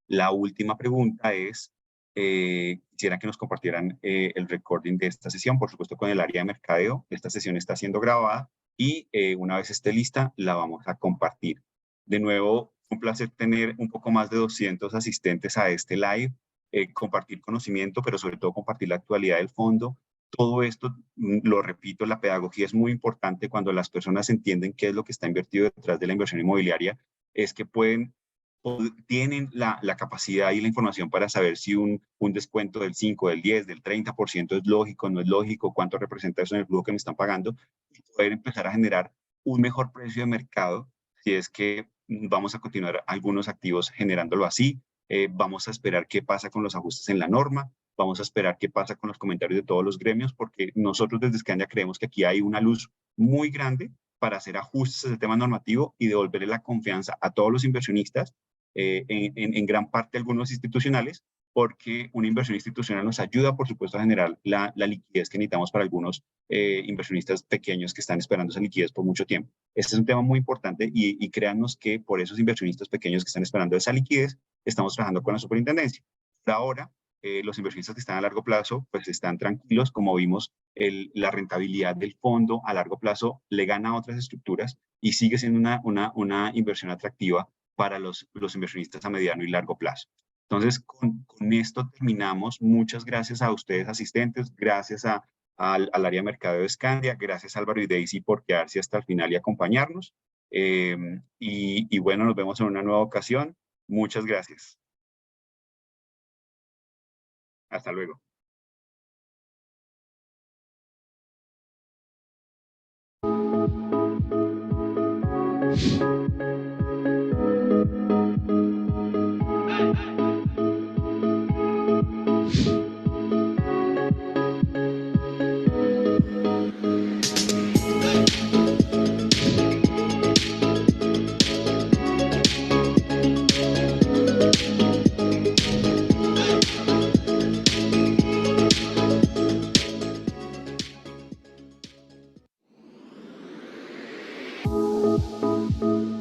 la última pregunta es, quisiera que nos compartieran el recording de esta sesión, por supuesto con el área de mercadeo. Esta sesión está siendo grabada y una vez esté lista la vamos a compartir. De nuevo, un placer tener un poco más de 200 asistentes a este live, compartir conocimiento, pero sobre todo compartir la actualidad del fondo. Todo esto, lo repito, la pedagogía es muy importante cuando las personas entienden qué es lo que está invertido detrás de la inversión inmobiliaria, es que tienen la capacidad y la información para saber si un descuento del 5, del 10, del 30% es lógico, no es lógico, cuánto representa eso en el flujo que me están pagando, y poder empezar a generar un mejor precio de mercado si es que vamos a continuar algunos activos generándolo así. Vamos a esperar qué pasa con los ajustes en la norma, vamos a esperar qué pasa con los comentarios de todos los gremios, porque nosotros desde Scandia creemos que aquí hay una luz muy grande para hacer ajustes al tema normativo y devolverle la confianza a todos los inversionistas, en gran parte algunos institucionales, porque una inversión institucional nos ayuda, por supuesto, a generar la liquidez que necesitamos para algunos inversionistas pequeños que están esperando esa liquidez por mucho tiempo. Este es un tema muy importante y créannos que por esos inversionistas pequeños que están esperando esa liquidez, estamos trabajando con la superintendencia. Por ahora, los inversionistas que están a largo plazo, pues están tranquilos, como vimos, la rentabilidad del fondo a largo plazo le gana a otras estructuras y sigue siendo una inversión atractiva para los inversionistas a mediano y largo plazo. Entonces, con esto terminamos. Muchas gracias a ustedes asistentes, gracias al área de mercadeo de Scandia, gracias Álvaro y Daisy por quedarse hasta el final y acompañarnos. Y bueno, nos vemos en una nueva ocasión. Muchas gracias. Hasta luego. Chao.